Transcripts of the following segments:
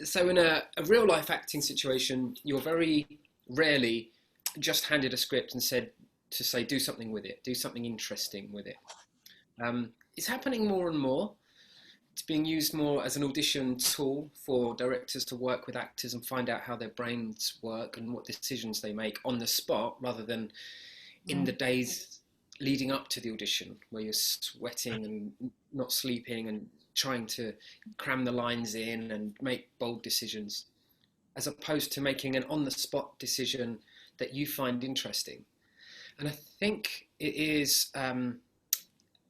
So in a real life acting situation, you're very rarely just handed a script and said to say, do something with it, do something interesting with it. It's happening more and more. It's being used more as an audition tool for directors to work with actors and find out how their brains work and what decisions they make on the spot rather than in the days leading up to the audition where you're sweating and not sleeping and trying to cram the lines in and make bold decisions, as opposed to making an on the spot decision that you find interesting. And I think it is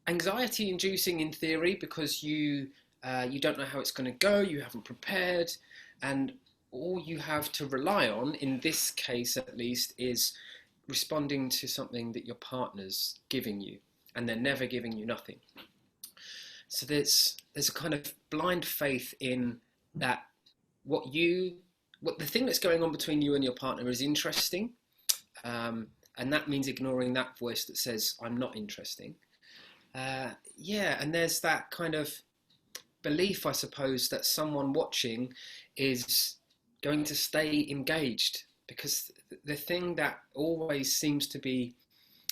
anxiety inducing in theory because you don't know how it's going to go, you haven't prepared, and all you have to rely on, in this case at least, is responding to something that your partner's giving you, and they're never giving you nothing. So there's a kind of blind faith in that what the thing that's going on between you and your partner is interesting, and that means ignoring that voice that says I'm not interesting. Yeah, and there's that kind of belief, I suppose, that someone watching is going to stay engaged because the thing that always seems to be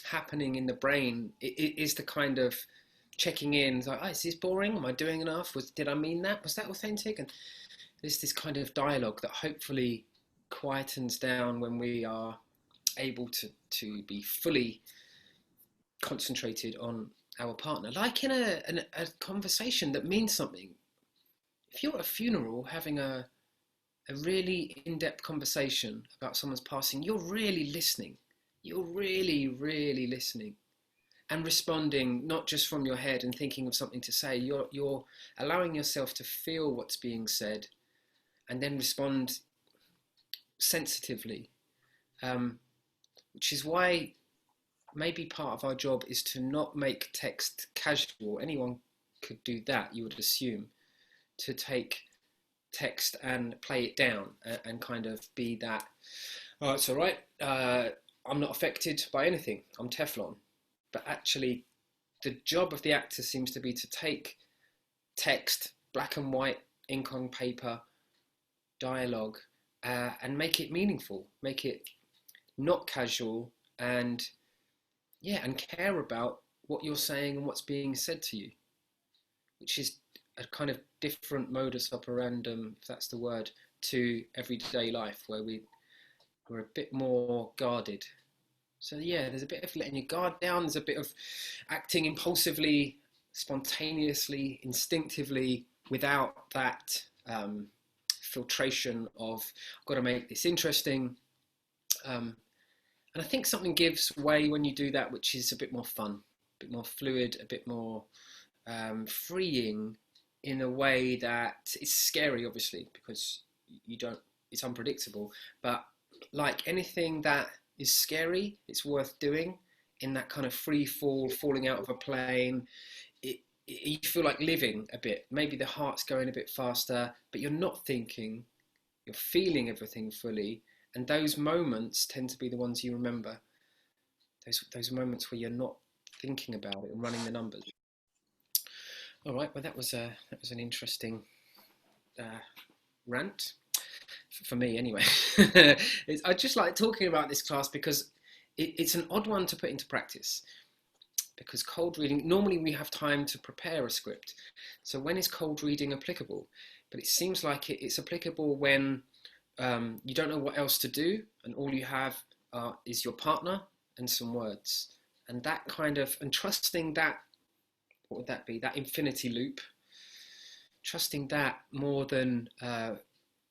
happening in the brain is the kind of checking in, like, oh, is this boring? Am I doing enough? Did I mean that? Was that authentic? And there's this kind of dialogue that hopefully quietens down when we are able to be fully concentrated on our partner, like in a conversation that means something. If you're at a funeral having a really in-depth conversation about someone's passing, you're really listening. You're really, really listening and responding, not just from your head and thinking of something to say. You're allowing yourself to feel what's being said and then respond sensitively, which is why maybe part of our job is to not make text casual. Anyone could do that, you would assume, to take text and play it down and kind of be that, oh, it's all right, I'm not affected by anything, I'm Teflon. But actually, the job of the actor seems to be to take text, black and white, ink on paper, dialogue, and make it meaningful, make it not casual, and yeah, and care about what you're saying and what's being said to you, which is a kind of different modus operandum, if that's the word, to everyday life, where we're a bit more guarded. So yeah, there's a bit of letting your guard down. There's a bit of acting impulsively, spontaneously, instinctively, without that filtration of I've got to make this interesting. And I think something gives way when you do that, which is a bit more fun, a bit more fluid, a bit more freeing in a way that it's scary, obviously, because you don't, it's unpredictable. But like anything that is scary, it's worth doing. In that kind of free fall, falling out of a plane, you feel like living a bit. Maybe the heart's going a bit faster, but you're not thinking, you're feeling everything fully. And those moments tend to be the ones you remember. Those moments where you're not thinking about it and running the numbers. All right, well that was an interesting rant for me anyway. I just like talking about this class because it's an odd one to put into practice. Because cold reading, normally we have time to prepare a script. So when is cold reading applicable? But it seems like it's applicable when you don't know what else to do, and all you have is your partner and some words, and that kind of, and trusting that, what would that be? That infinity loop. Trusting that more than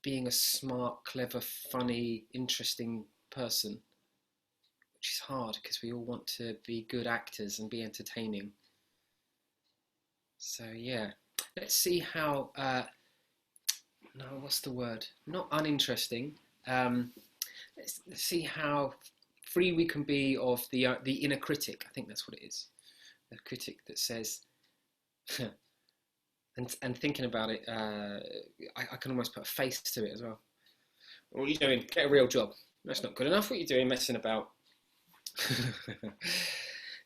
being a smart, clever, funny, interesting person, which is hard because we all want to be good actors and be entertaining. So yeah, let's see how. No, what's the word? Not uninteresting. Let's see how free we can be of the inner critic. I think that's what it is. The critic that says, and thinking about it, I can almost put a face to it as well. What are you doing? Get a real job. That's not good enough. What are you doing, messing about?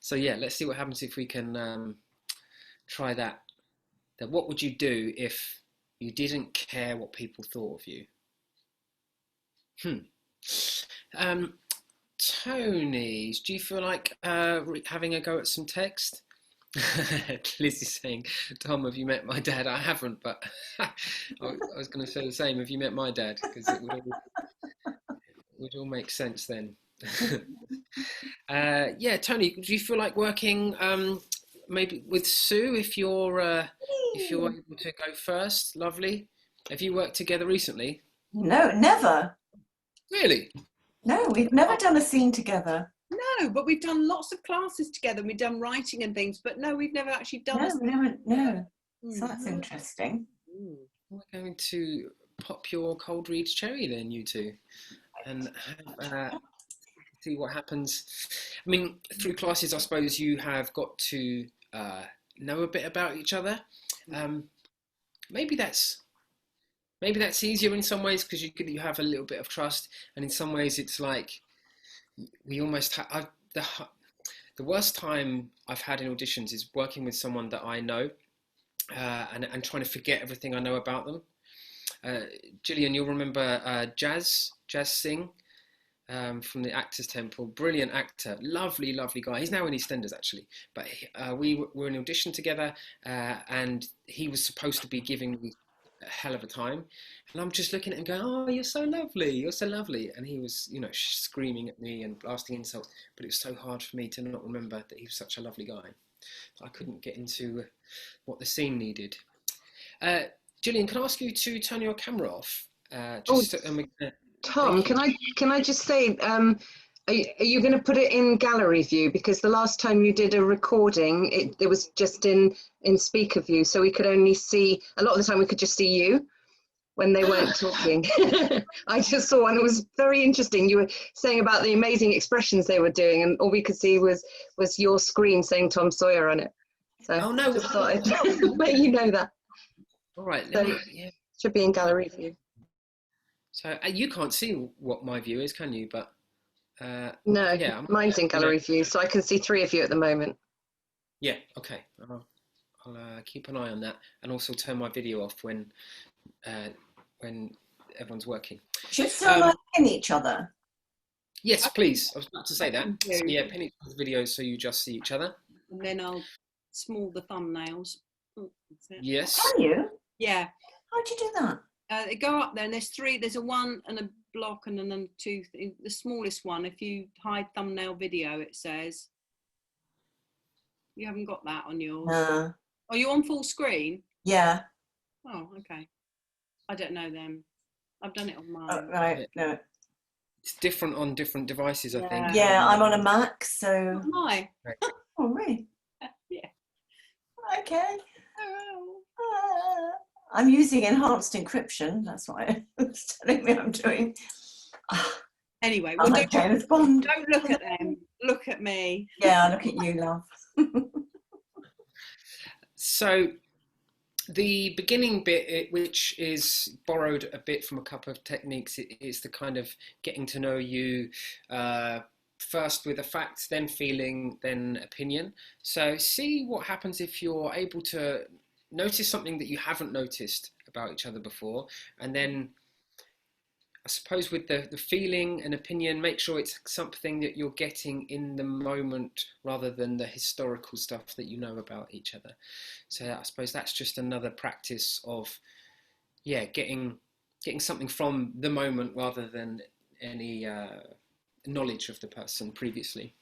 So yeah, let's see what happens if we can try that. that what would you do if you didn't care what people thought of you? Tony, do you feel like having a go at some text? Liz is saying, Tom, have you met my dad? I haven't, but I was going to say the same. Have you met my dad? Because it would all make sense then. Yeah, Tony, do you feel like working maybe with Sue if you're able to go first? Lovely. Have you worked together recently? No, never. Really? No, we've never done a scene together. No, but we've done lots of classes together. We've done writing and things, but no, we've never actually done No, we haven't. No. Mm. So that's interesting. We're going to pop your cold reads cherry then, you two, and see what happens. I mean, through classes, I suppose you have got to know a bit about each other. Maybe that's easier in some ways because you have a little bit of trust, and in some ways it's like we almost have the worst time I've had in auditions is working with someone that I know and trying to forget everything I know about them. Gillian, you'll remember Jazz Singh from the Actors Temple. Brilliant actor, lovely guy. He's now in EastEnders actually, but we were in audition together and he was supposed to be giving me a hell of a time, and I'm just looking at him going, oh, you're so lovely, and he was, you know, screaming at me and blasting insults, but it was so hard for me to not remember that he was such a lovely guy. I couldn't get into what the scene needed. Gillian, can I ask you to turn your camera off? Tom, can I just say, are you going to put it in gallery view? Because the last time you did a recording, it was just in speaker view, so we could only see, a lot of the time we could just see you when they weren't talking. I just saw one, it was very interesting. You were saying about the amazing expressions they were doing, and all we could see was your screen saying Tom Sawyer on it. So oh no, just thought I'd let you know that. All right, yeah. Should be in gallery view. So you can't see what my view is, can you? But no, yeah, mine's in gallery view, so I can see 3 of you at the moment. Yeah, okay. I'll keep an eye on that, and also turn my video off when everyone's working. Should still pin each other? Yes, please. I was about to say that. So, yeah, pin each other's videos so you just see each other. And then I'll small the thumbnails. Oh, that's it. Yes. Can you? Yeah. How'd you do that? They go up there, and there's 3. There's a 1 and a block, and then 2. The smallest one, if you hide thumbnail video, it says. You haven't got that on yours. No. Are you on full screen? Yeah. Oh, okay. I don't know them. I've done it on mine. Oh, right. No. It's different on different devices, I think. Yeah, I'm on a Mac, so. Hi. Oh, really? Yeah. Okay. Oh. I'm using enhanced encryption. That's what it's telling me I'm doing. Anyway, I'm like James Bond. Don't look at them. Look at me. Yeah, look at you, love. So the beginning bit, which is borrowed a bit from a couple of techniques, is the kind of getting to know you first with a fact, then feeling, then opinion. So see what happens if you're able to notice something that you haven't noticed about each other before, and then I suppose with the feeling and opinion, make sure it's something that you're getting in the moment rather than the historical stuff that you know about each other. So I suppose that's just another practice of, yeah, getting something from the moment rather than any knowledge of the person previously.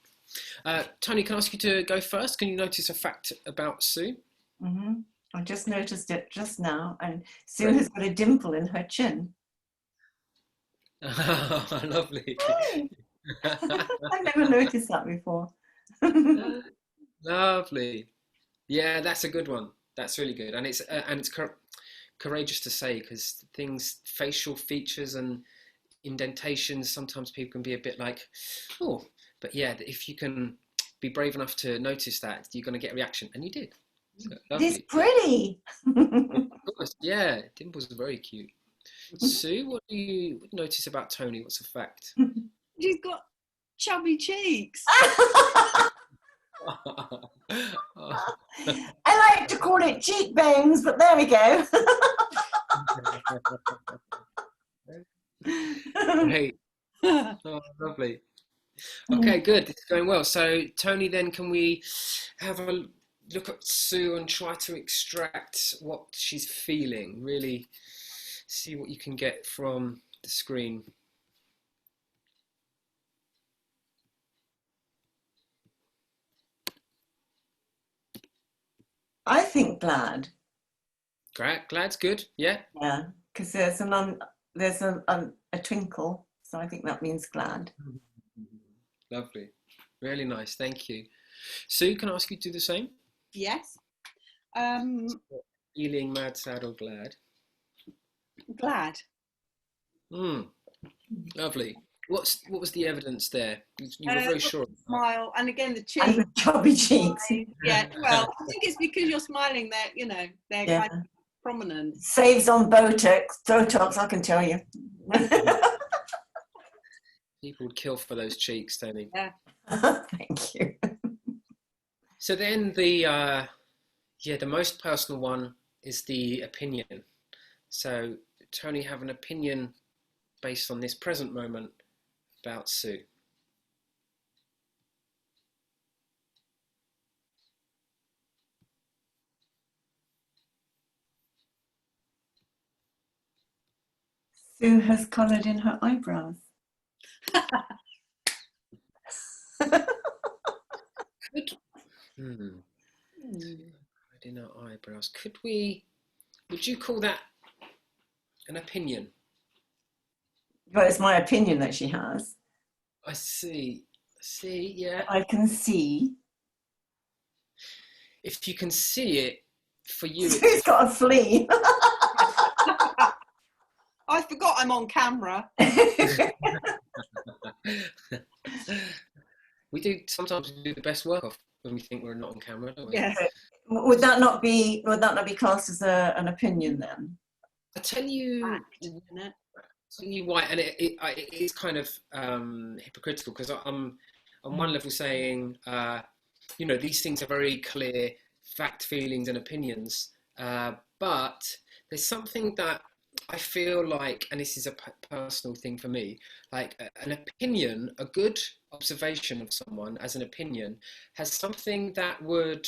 Tony, can I ask you to go first? Can you notice a fact about Sue? Mm-hmm. I just noticed it just now, and Sue has got a dimple in her chin. Oh, lovely. I've never noticed that before. Lovely. Yeah, that's a good one. That's really good, and it's courageous to say, because facial features and indentations, sometimes people can be a bit like, oh, but yeah, if you can be brave enough to notice that, you're going to get a reaction, and you did. So, it's pretty. Yeah, dimples are very cute. Sue, what do you notice about Tony? What's a fact? She's got chubby cheeks. I like to call it cheekbones, but there we go. Great. Oh, lovely. Okay, good. It's going well. So, Tony, then can we have a look at Sue and try to extract what she's feeling? Really see what you can get from the screen. I think glad. Glad's good. Yeah. Yeah, because there's a twinkle, so I think that means glad. Lovely. Really nice. Thank you. Sue, can I ask you to do the same? Yes. Feeling mad, sad, or glad? Glad. Lovely. What was the evidence there? You were very sure. Smile, and again the And cheek. the chubby cheeks. Yeah. Well, I think it's because you're smiling. That they're Yeah. kind of prominent. Saves on Botox, I can tell you. People would kill for those cheeks, Tony. Yeah. Thank you. So then the most personal one is the opinion. So Tony, have an opinion based on this present moment about Sue. Sue has coloured in her eyebrows. In our eyebrows. Would you call that an opinion? Well, it's my opinion that she has. I see, yeah. I can see. If you can see it, for you, Sue's got a flea. I forgot I'm on camera. Sometimes we do the best work off when we think we're not on camera, don't we? Yeah. Would that not be classed as an opinion then? I tell you, Fact, isn't it? you why, and it is kind of hypocritical, because I'm on one level saying, these things are very clear fact, feelings, and opinions, but there's something that I feel like, and this is a personal thing for me, like an opinion, a good observation of someone as an opinion, has something that would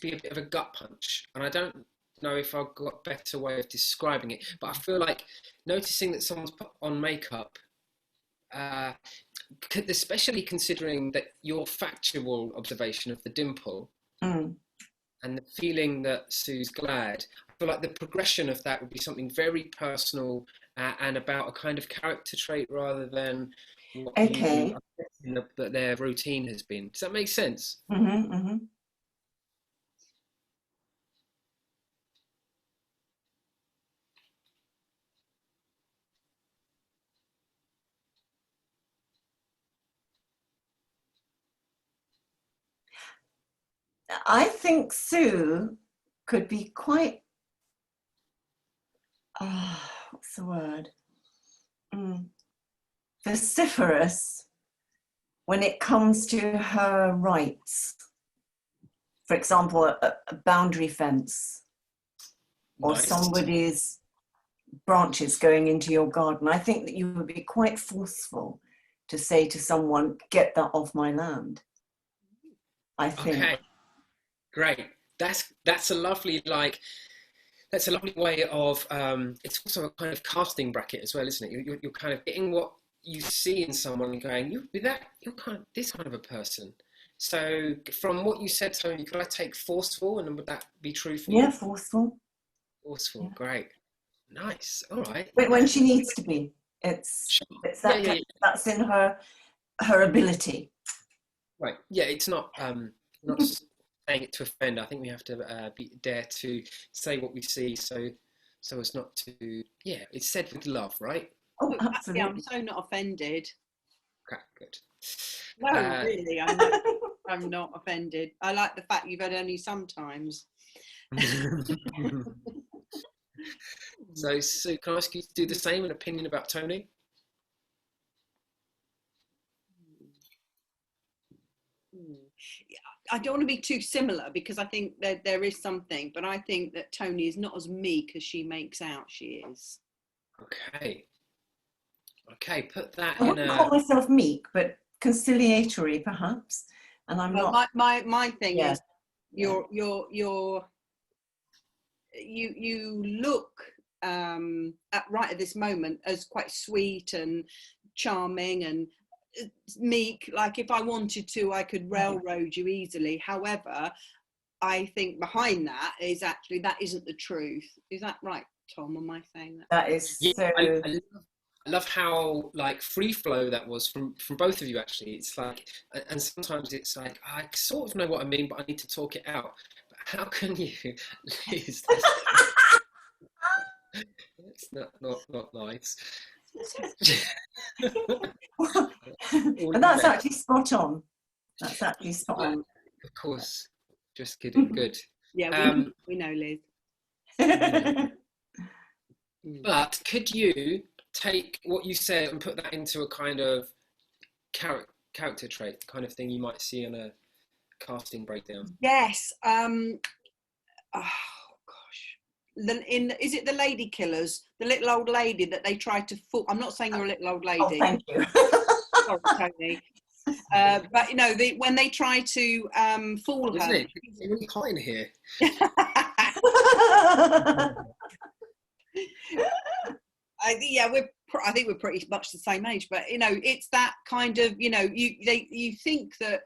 be a bit of a gut punch, and I don't know if I've got a better way of describing it, but I feel like noticing that someone's put on makeup, especially considering that your factual observation of the dimple and the feeling that Sue's glad, I feel like the progression of that would be something very personal and about a kind of character trait rather than what that their routine has been. Does that make sense? Mm-hmm, mm-hmm. I think Sue could be quite, what's the word? Vociferous when it comes to her rights. For example, a boundary fence or Nice. somebody's branches going into your garden. I think that you would be quite forceful to say to someone, get that off my land. I think. Okay. Great. That's a lovely way of. It's also a kind of casting bracket as well, isn't it? You're kind of getting what you see in someone and going, you're kind of this kind of a person. So from what you said, Tony, could I take forceful, and would that be true for you? Yeah, forceful. Forceful. Yeah. Great. Nice. All right. When she needs to be, it's that that's in her ability. Right. Yeah. It's not not saying it to offend. I think we have to dare to say what we see, so as not to. Yeah, it's said with love, right? Oh, absolutely. Yeah, I'm so not offended. Okay, good. No, really, I'm not offended. I like the fact you've had only sometimes. So, Sue, can I ask you to do the same, an opinion about Tony? I don't want to be too similar because I think that there is something, but I think that Tony is not as meek as she makes out she is. Okay. Okay, put that I in wouldn't call a. myself meek, but conciliatory perhaps. And I'm Well, not. my thing Yeah, is you look right at this moment as quite sweet and charming and meek. Like if I wanted to, I could railroad you easily. However, I think behind that is actually that isn't the truth. Is that right, Tom? Am I saying that? that is Yeah, so. I love how like free flow that was from both of you. Actually, it's like, and sometimes it's like I sort of know what I mean, but I need to talk it out. But how can you, Liz? That's not nice. And that's actually spot on. That's actually spot on. Of course, just kidding. Good. Yeah, we know, Liz. But could you take what you said and put that into a kind of character trait, kind of thing you might see in a casting breakdown? Yes. Oh gosh. Is it the Lady Killers? The little old lady that they try to fool. I'm not saying you're a little old Oh, lady. thank you. Sorry, Tony. But you know, when they try to fool her. Isn't it? It's really hot in here. I think we're pretty much the same age, but you know, it's that kind of, you know, you think that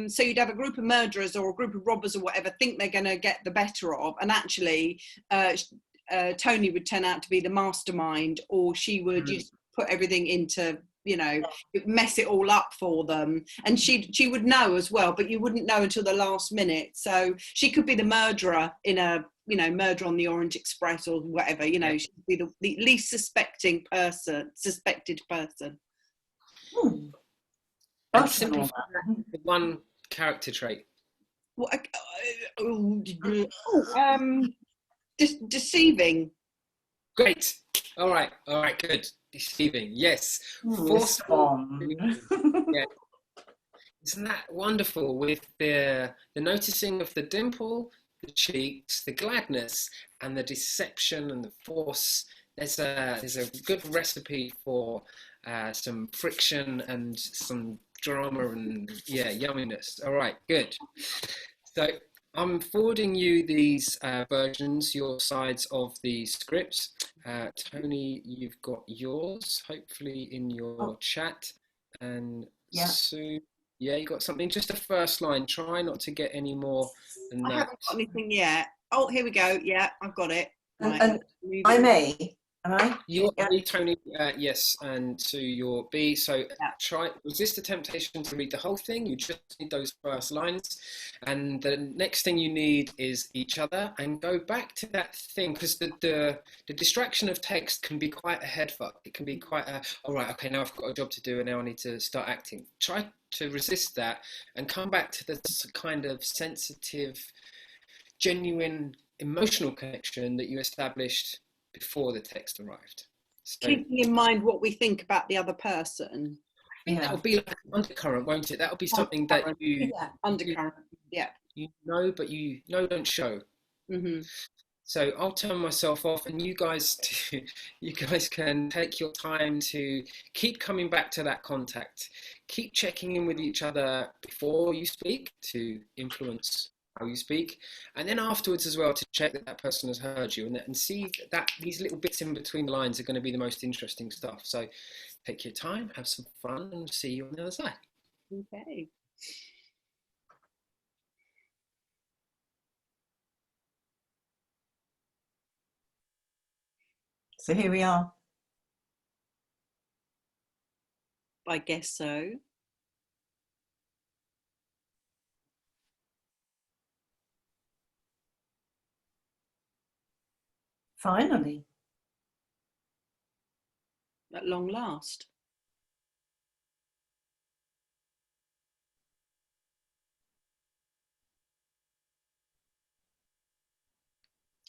so you'd have a group of murderers or a group of robbers or whatever think they're going to get the better of, and actually Tony would turn out to be the mastermind, or she would just put everything into, you know, mess it all up for them, and she would know as well, but you wouldn't know until the last minute. So she could be the murderer in a, you know, Murder on the Orient Express or whatever, you know, she'd be the least suspected person. And simplify with one character trait. Well, deceiving. Great. All right, good. Deceiving, yes. Forceful. Yeah. Isn't that wonderful, with the noticing of the dimple, the cheeks, the gladness, and the deception and the force? There's a good recipe for some friction and some drama and yumminess. All right, good. So I'm forwarding you these versions, your sides of the scripts. Tony, you've got yours, hopefully in your chat. And Sue, you got something, just the first line. Try not to get any more than that. I haven't got anything yet. Oh, here we go. Yeah, I've got it. Right. And I may. Am I? You're A, Tony, yes, and Sue, you're B. So resist the temptation to read the whole thing. You just need those first lines. And the next thing you need is each other, and go back to that thing, because the distraction of text can be quite a head fuck. It can be quite all right, okay, now I've got a job to do and now I need to start acting. Try to resist that and come back to this kind of sensitive, genuine, emotional connection that you established before the text arrived. So, keeping in mind what we think about the other person. I think that'll be like an undercurrent, won't it? That'll be something that you undercurrent. You know, but you know, don't show. Mm-hmm. So I'll turn myself off, and you guys can take your time to keep coming back to that contact. Keep checking in with each other before you speak to influence how you speak, and then afterwards as well to check that that person has heard you, and see that these little bits in between the lines are going to be the most interesting stuff. So take your time, have some fun, and see you on the other side. Okay. So here we are. I guess so. Finally. At long last.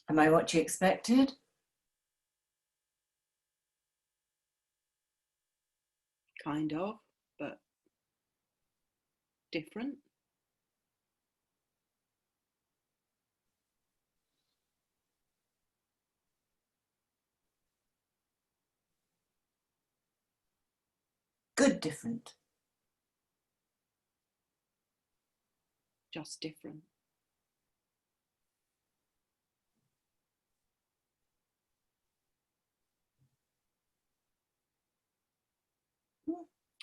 Am I what you expected? Kind of, but different. Good different. Just different.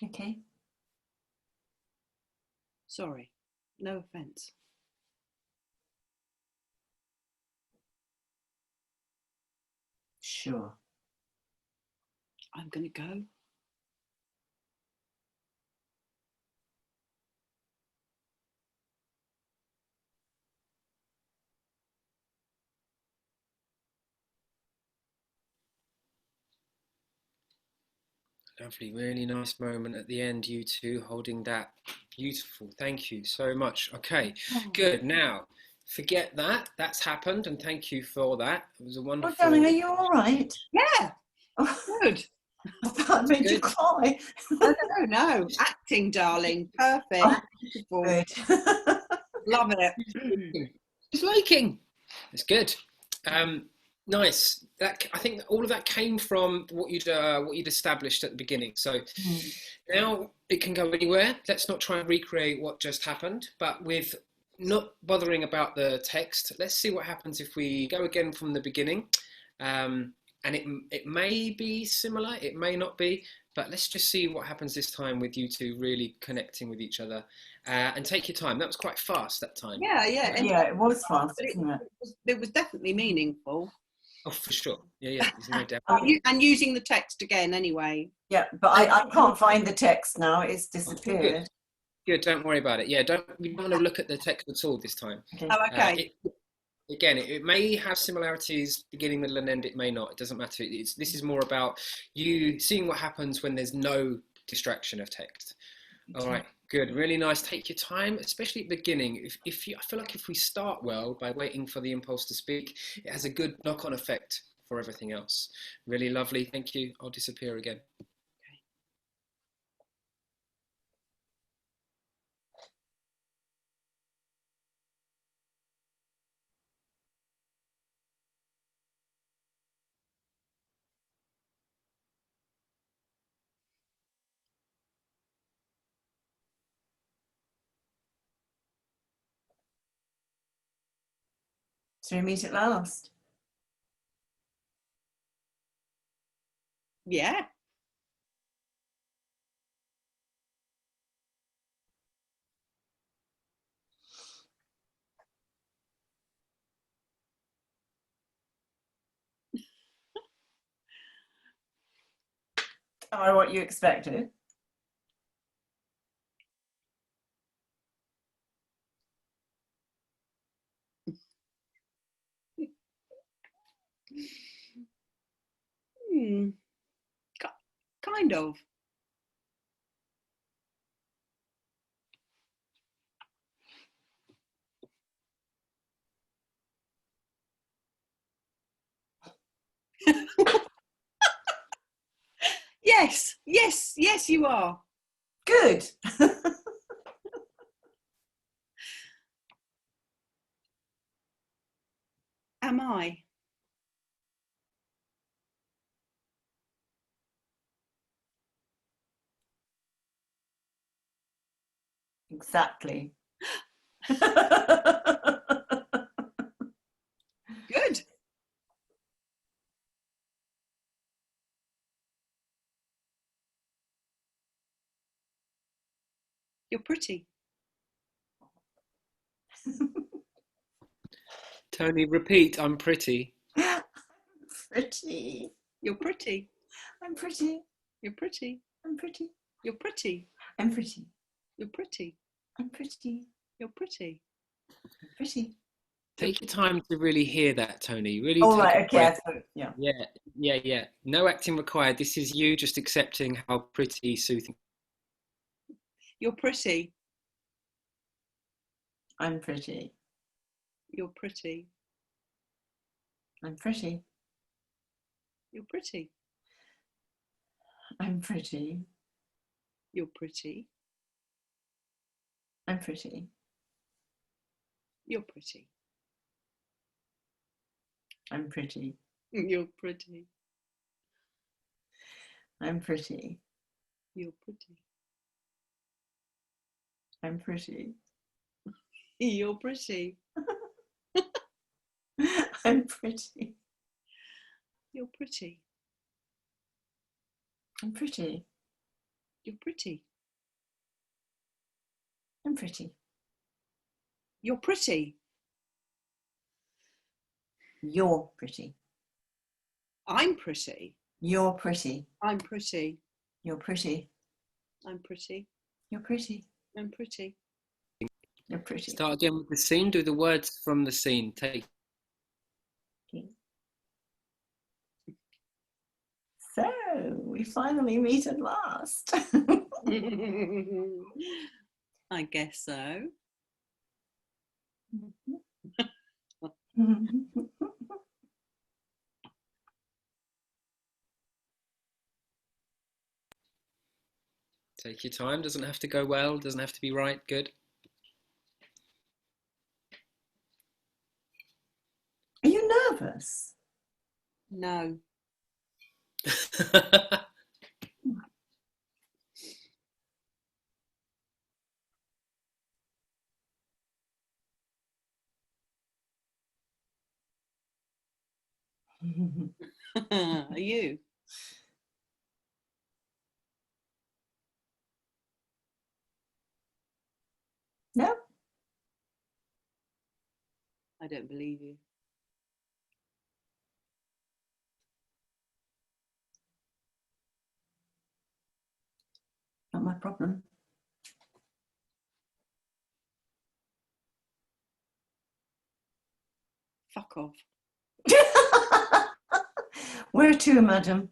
Okay. Sorry, no offence. Sure. I'm going to go. Lovely, really nice moment at the end, you two holding that. Beautiful, thank you so much. Okay, good. Now, forget that. That's happened, and thank you for that. It was a Oh, wonderful. darling, are you all right? Yeah, Oh, good. I thought I made you Good. cry. No. Acting, darling. Perfect. Oh, Beautiful. Good. Love it. Just liking. It's good. Nice. That, I think all of that came from what you'd established at the beginning. So now it can go anywhere. Let's not try and recreate what just happened, but with not bothering about the text. Let's see what happens if we go again from the beginning. And it may be similar, it may not be, but let's just see what happens this time with you two really connecting with each other. And take your time. That was quite fast that time. Yeah. Yeah, it was fast, But wasn't it? it was definitely meaningful. Oh, for sure. Yeah. There's no doubt. And using the text again anyway. Yeah, but I can't find the text now. It's disappeared. Good. Don't worry about it. Yeah, we don't want to look at the text at all this time. Okay. Oh, okay. It may have similarities beginning, middle, and end. It may not. It doesn't matter. This is more about you seeing what happens when there's no distraction of text. All right. Good. Really nice. Take your time, especially at the beginning. I feel like if we start well by waiting for the impulse to speak, it has a good knock-on effect for everything else. Really lovely. Thank you. I'll disappear again. So we meet at last. Yeah. Am I what you expected? Kind of. Yes, you are. Good. Am I? Exactly. Good. You're pretty. Tony, repeat. I'm pretty. Pretty. You're pretty. I'm pretty. You're pretty. I'm pretty. You're pretty. I'm pretty. You're pretty. I'm pretty. You're pretty. I'm pretty. Take your time to really hear that, Tony. Really All take right. a Okay. breath. Yeah. Yeah. No acting required. This is you just accepting how pretty, soothing. You're pretty. I'm pretty. You're pretty. I'm pretty. You're pretty. I'm pretty. You're pretty. I'm pretty. You're pretty. I'm pretty. You're pretty. I'm pretty. You're pretty. I'm pretty. You're pretty. I'm pretty. You're pretty. I'm pretty. You're pretty. I'm pretty. You're pretty. You're pretty. I'm pretty. You're pretty. I'm pretty. You're pretty. I'm pretty. You're pretty. I'm pretty. You're pretty. Start again with the scene. Do the words from the scene. Take. So we finally meet at last. I guess so. Take your time. Doesn't have to go well. Doesn't have to be right. Good. Are you nervous? No. Are you? No? I don't believe you. Not my problem. Fuck off. Where to, madam?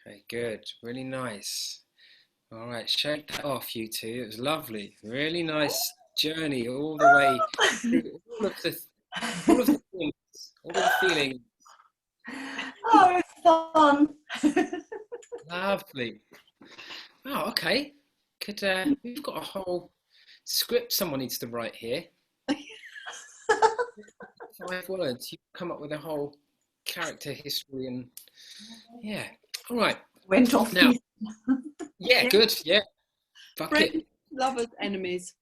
Okay, good. Really nice. All right, shake that off, you two. It was lovely. Really nice journey all the way through all of the things, all of the feelings. Oh, it's fun. Lovely. Oh, okay. Could we've got a whole script someone needs to write here. 5 words. You come up with a whole character history and yeah. All right. Went off. Now. Yeah, good. Yeah. Fuck Friends, it. lovers, enemies.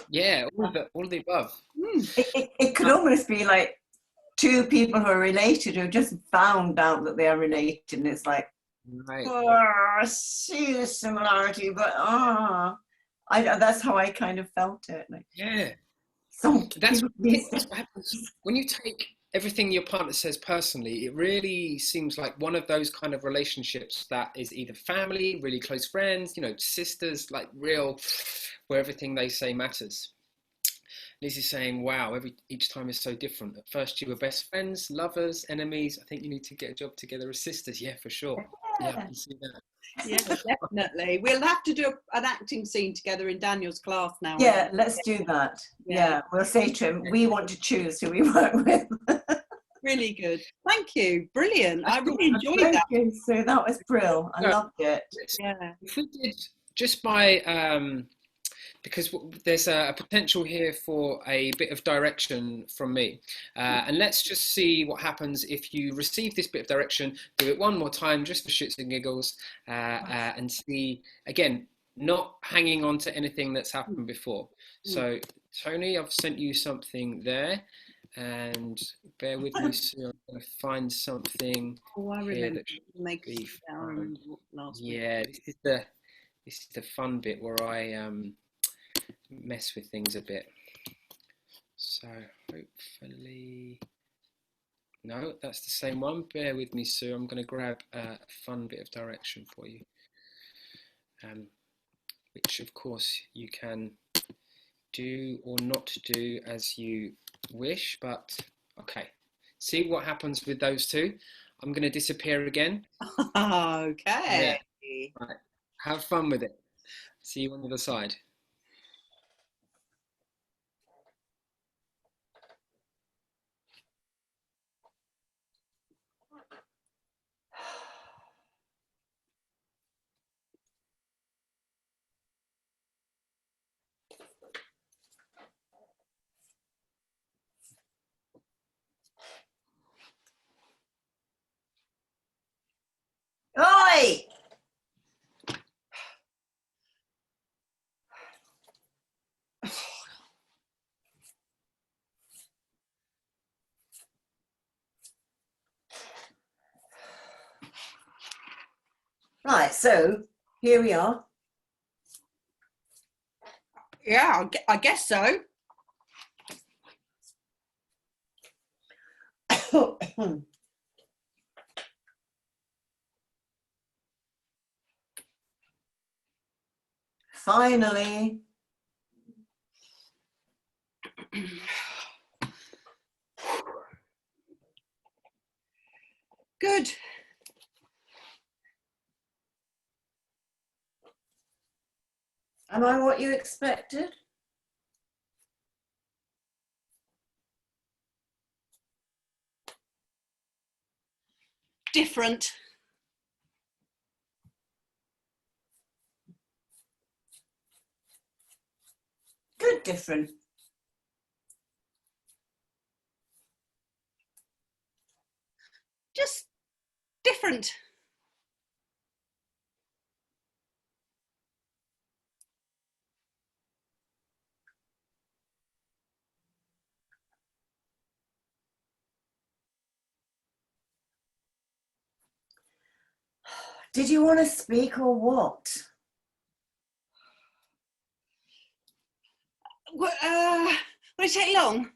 Yeah, all of the above. It could almost be like two people who are related who just found out that they are related, and it's like, Right. oh, I see the similarity, but that's how I kind of felt it. Like, Yeah. some That's people- what happens when you take everything your partner says personally. It really seems like one of those kind of relationships that is either family, really close friends, sisters, like real, where everything they say matters. Lizzie's saying, wow, each time is so different. At first you were best friends, lovers, enemies. I think you need to get a job together as sisters. Yeah, for sure. Yeah, I can see that. Yeah, definitely. We'll have to do an acting scene together in Daniel's class now. Yeah, let's do that. Yeah, we'll say to him, we want to choose who we work with. Really good. Thank you. Brilliant. I really enjoyed that. Okay, so that was brilliant. I loved it. Yeah. If we did just by because there's a potential here for a bit of direction from me. And let's just see what happens if you receive this bit of direction, do it one more time just for shits and giggles, and see, again, not hanging on to anything that's happened before. So, Tony, I've sent you something there, and bear with me, so I'm going to find something I here remember. that should Make be I remember last week. yeah, this is the fun bit where I mess with things a bit. So hopefully, no, that's the same one. Bear with me, Sue. I'm going to grab a fun bit of direction for you, which of course you can do or not do as you wish. But okay, see what happens with those two. I'm going to disappear again. Okay. Yeah. Right. Have fun with it. See you on the other side. Right, so here we are. Yeah, I guess so. Finally. Good. Am I what you expected? Different. Good different. Just different. Did you want to speak or what? Will it take long?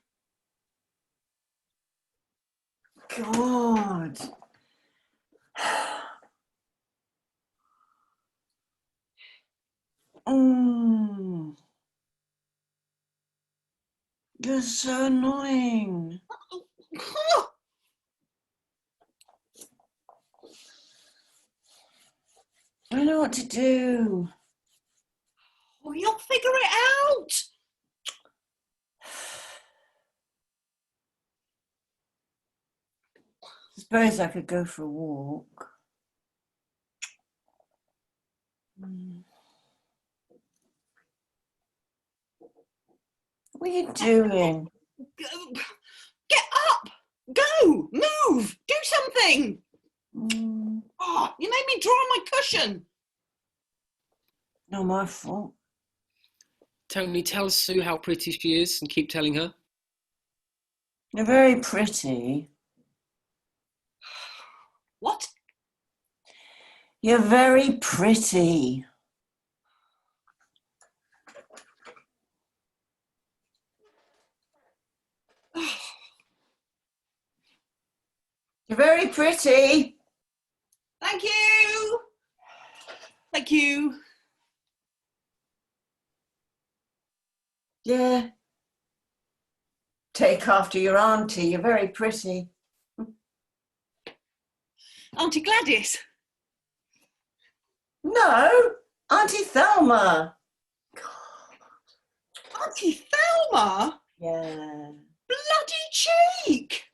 God. You're so annoying. I know what to do. Well, you'll figure it out. Suppose I could go for a walk. What are you doing? Get up. Go. Move. Do something. Oh, you made me draw on my cushion. Not my fault. Tony, tell Sue how pretty she is and keep telling her. You're very pretty. What? You're very pretty. You're very pretty. Thank you. Thank you. Yeah. Take after your auntie. You're very pretty. Auntie Gladys. No, Auntie Thelma. Auntie Thelma? Yeah. Bloody cheek.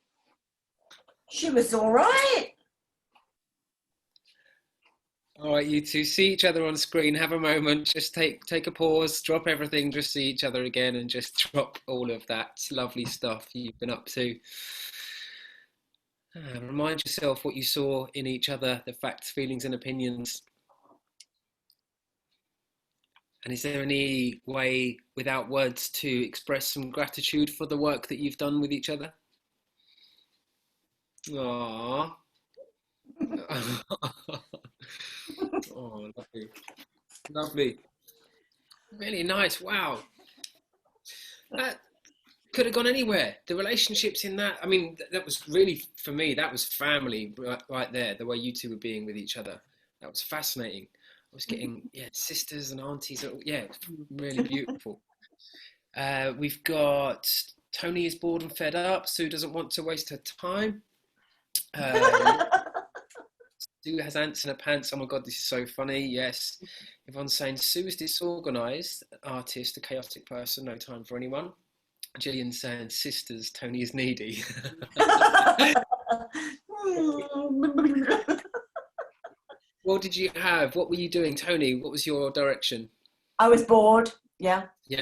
She was all right. All right, you two, see each other on screen, have a moment, just take a pause, drop everything, just see each other again and just drop all of that lovely stuff you've been up to. Remind yourself what you saw in each other, the facts, feelings and opinions. And is there any way, without words, to express some gratitude for the work that you've done with each other? Aww. Oh, lovely. Lovely. Really nice. Wow. That could have gone anywhere. The relationships in that, I mean, that was really, for me, that was family right there, the way you two were being with each other. That was fascinating. I was getting, sisters and aunties. Yeah, really beautiful. We've got Tony is bored and fed up. Sue doesn't want to waste her time. Sue has ants in her pants. Oh my God, this is so funny. Yes. Yvonne's saying Sue is disorganised, artist, a chaotic person, no time for anyone. Gillian saying sisters, Tony is needy. What did you have? What were you doing, Tony? What was your direction? I was bored. Yeah. Yeah,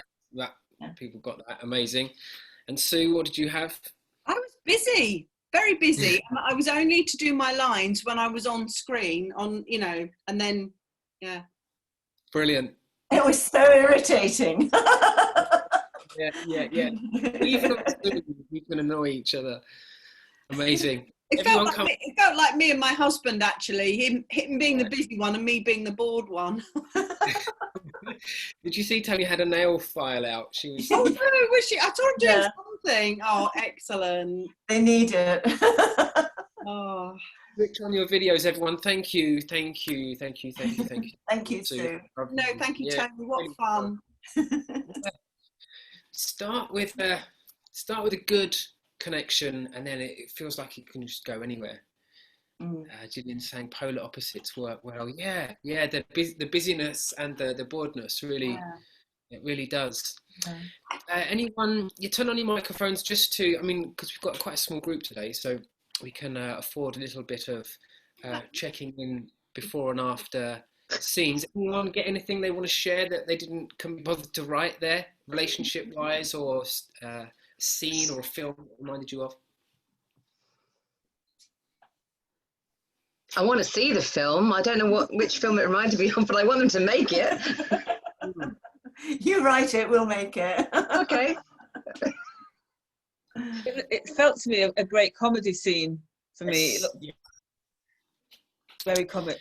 people got that. Amazing. And Sue, what did you have? I was busy, very busy. I was only to do my lines when I was on screen, and then, yeah. Brilliant. It was so irritating. Yeah. Even on Zoom, you can annoy each other. Amazing. It Everyone felt, come. like me, it felt like me and my husband, actually. Him being the busy one and me being the bored one. Did you see Tony had a nail file out? She was. Oh no, was she? I saw him doing Yeah. something. Oh, excellent. They need it. Oh, Switch on your videos, everyone. Thank you, thank you, thank you, thank you, thank you. Thank you, Sue. no, thank you, Yeah, Tony. What really fun. Start with a good connection, and then it feels like it can just go anywhere. Gillian saying polar opposites work well. Yeah, the busyness and the boredness really, it really does. Anyone, you turn on your microphones just to, I mean, because we've got quite a small group today, so we can afford a little bit of checking in before and after scenes. Anyone get anything they want to share that they didn't bother to write there, relationship-wise, or a scene or a film that reminded you of? I want to see the film. I don't know which film it reminded me of, but I want them to make it. You write it, we'll make it. Okay. It felt to me a great comedy scene for me. It looked very comic.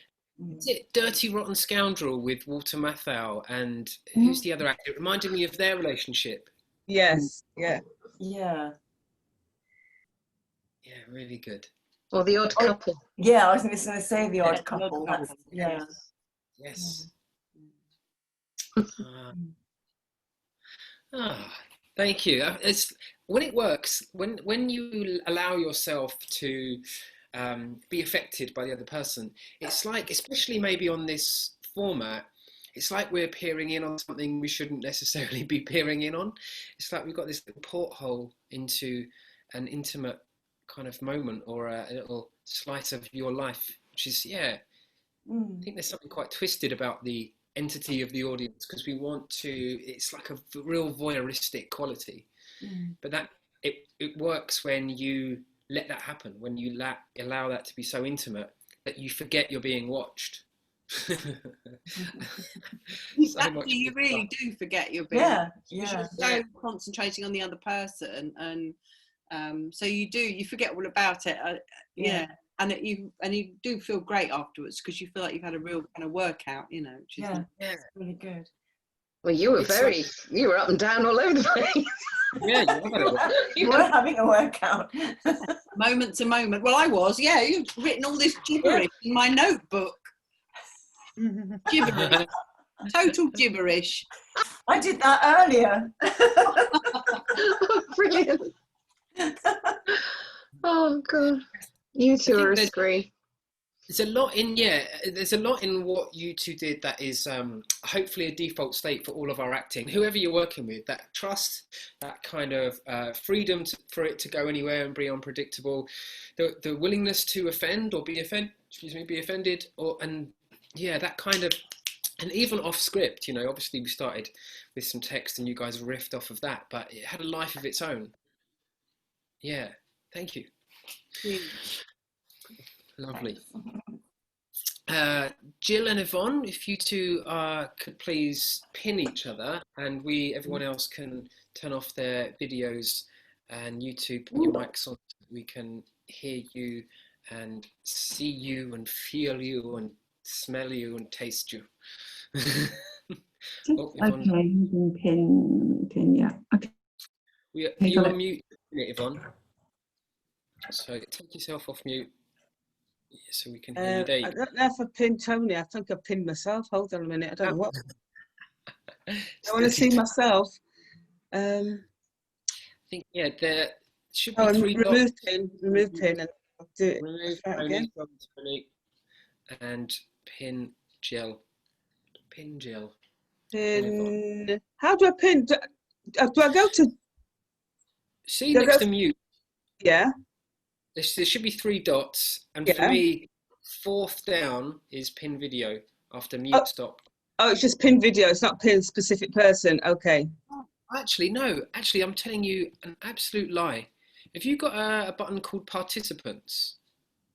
Is it Dirty Rotten Scoundrel with Walter Matthau and who's the other actor? It reminded me of their relationship. Yes, yeah. Yeah. Yeah, really good. Or The Odd Couple. Yeah, I was just going to say The Odd The Couple. Odd Couple. That's, yeah. Yes. Thank you. It's when it works, when you allow yourself to be affected by the other person, it's like, especially maybe on this format, it's like we're peering in on something we shouldn't necessarily be peering in on. It's like we've got this little porthole into an intimate kind of moment or a little slice of your life, which is, I think there's something quite twisted about the entity of the audience, because we want to, it's like a real voyeuristic quality, but that it works when you let that happen, when you allow that to be so intimate that you forget you're being watched. Actually, you really do forget you're being you're so concentrating on the other person, and so you forget all about it. And you do feel great afterwards, because you feel like you've had a real kind of workout, which is It's really good. Well, you were up and down all over the place. You were having a workout. moment to moment. Well, I was. Yeah, you've written all this gibberish in my notebook. Gibberish. Total gibberish. I did that earlier. Brilliant. Oh God, you two are a screen. There's a lot in what you two did that is hopefully a default state for all of our acting. Whoever you're working with, that trust, that kind of freedom for it to go anywhere and be unpredictable, the willingness to offend or be offended, that kind of, and even off script, obviously we started with some text and you guys riffed off of that, but it had a life of its own. Yeah, thank you. Lovely. Jill and Yvonne, if you two could please pin each other, and everyone else can turn off their videos, and you two put your mics on so we can hear you and see you and feel you and smell you and taste you. Okay, you can pin, yeah. Okay. You're on mute, Yvonne. So take yourself off mute so we can hear you. I don't know if I pinned Tony. I think I pinned myself. Hold on a minute. I don't know what. I want to see myself. I think, there should be three remove dots. remove pin, and I'll do it. Remove again. Tony, and pin Jill. Pin Jill. Pin. How do I pin? Do I go to? See next to mute. Yeah. There should be three dots, and for me, fourth down is pin video after mute stop. Oh, it's just pin video. It's not pin specific person. Okay. Actually, no. Actually, I'm telling you an absolute lie. Have you got a button called participants?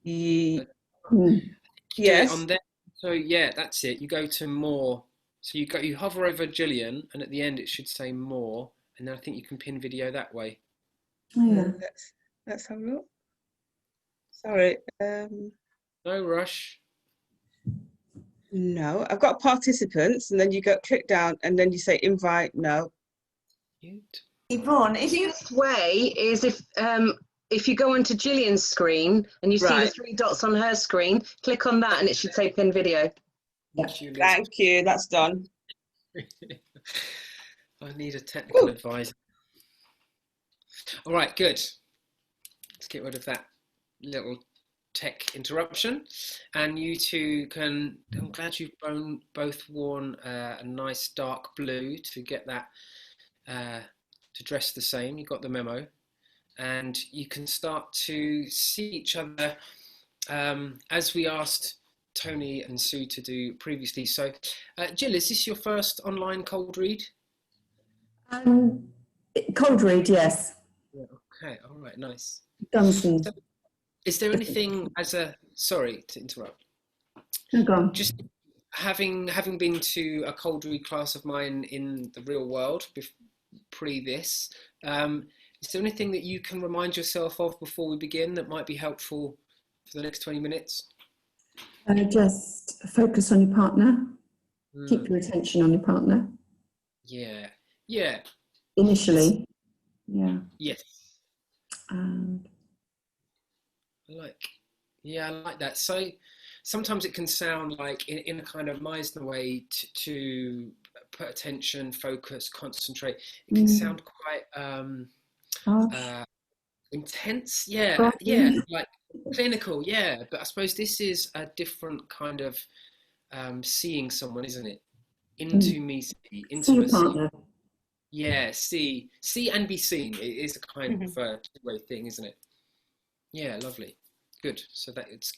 Yes. On there. So that's it. You go to more. So you hover over Gillian, and at the end it should say more, and then I think you can pin video that way. Oh, yeah. Let's have a look. Sorry. No rush. No, I've got participants, and then you go click down, and then you say invite. No. Mute. Yvonne, if you Easiest way is if you go onto Gillian's screen and you see the Right. 3 dots on her screen, click on that and it should say pin video. Yeah. Julia's- Thank you. That's done. I need a technical advisor. All right, good. Let's get rid of that little tech interruption. And you two can, I'm glad you've both worn a nice dark blue to get that, to dress the same. You got the memo. And you can start to see each other as we asked Tony and Sue to do previously. So, Jill, is this your first online cold read? Cold read, yes. Yeah, okay, all right, nice. Done some. So, is there anything sorry to interrupt, No, go on. just having been to a cold read class of mine in the real world pre this, is there anything that you can remind yourself of before we begin that might be helpful for the next 20 minutes? Just focus on your partner. Keep your attention on your partner. Yeah. Initially. Yeah. Yes. And I like that. So sometimes it can sound like in a kind of Meisner way to put attention, focus, concentrate. It can sound quite intense. Yeah, like clinical. Yeah, but I suppose this is a different kind of seeing someone, isn't it? Intimacy. see your partner. Yeah, see and be seen. It is a kind of two-way thing, isn't it? Yeah, lovely. Good. So that's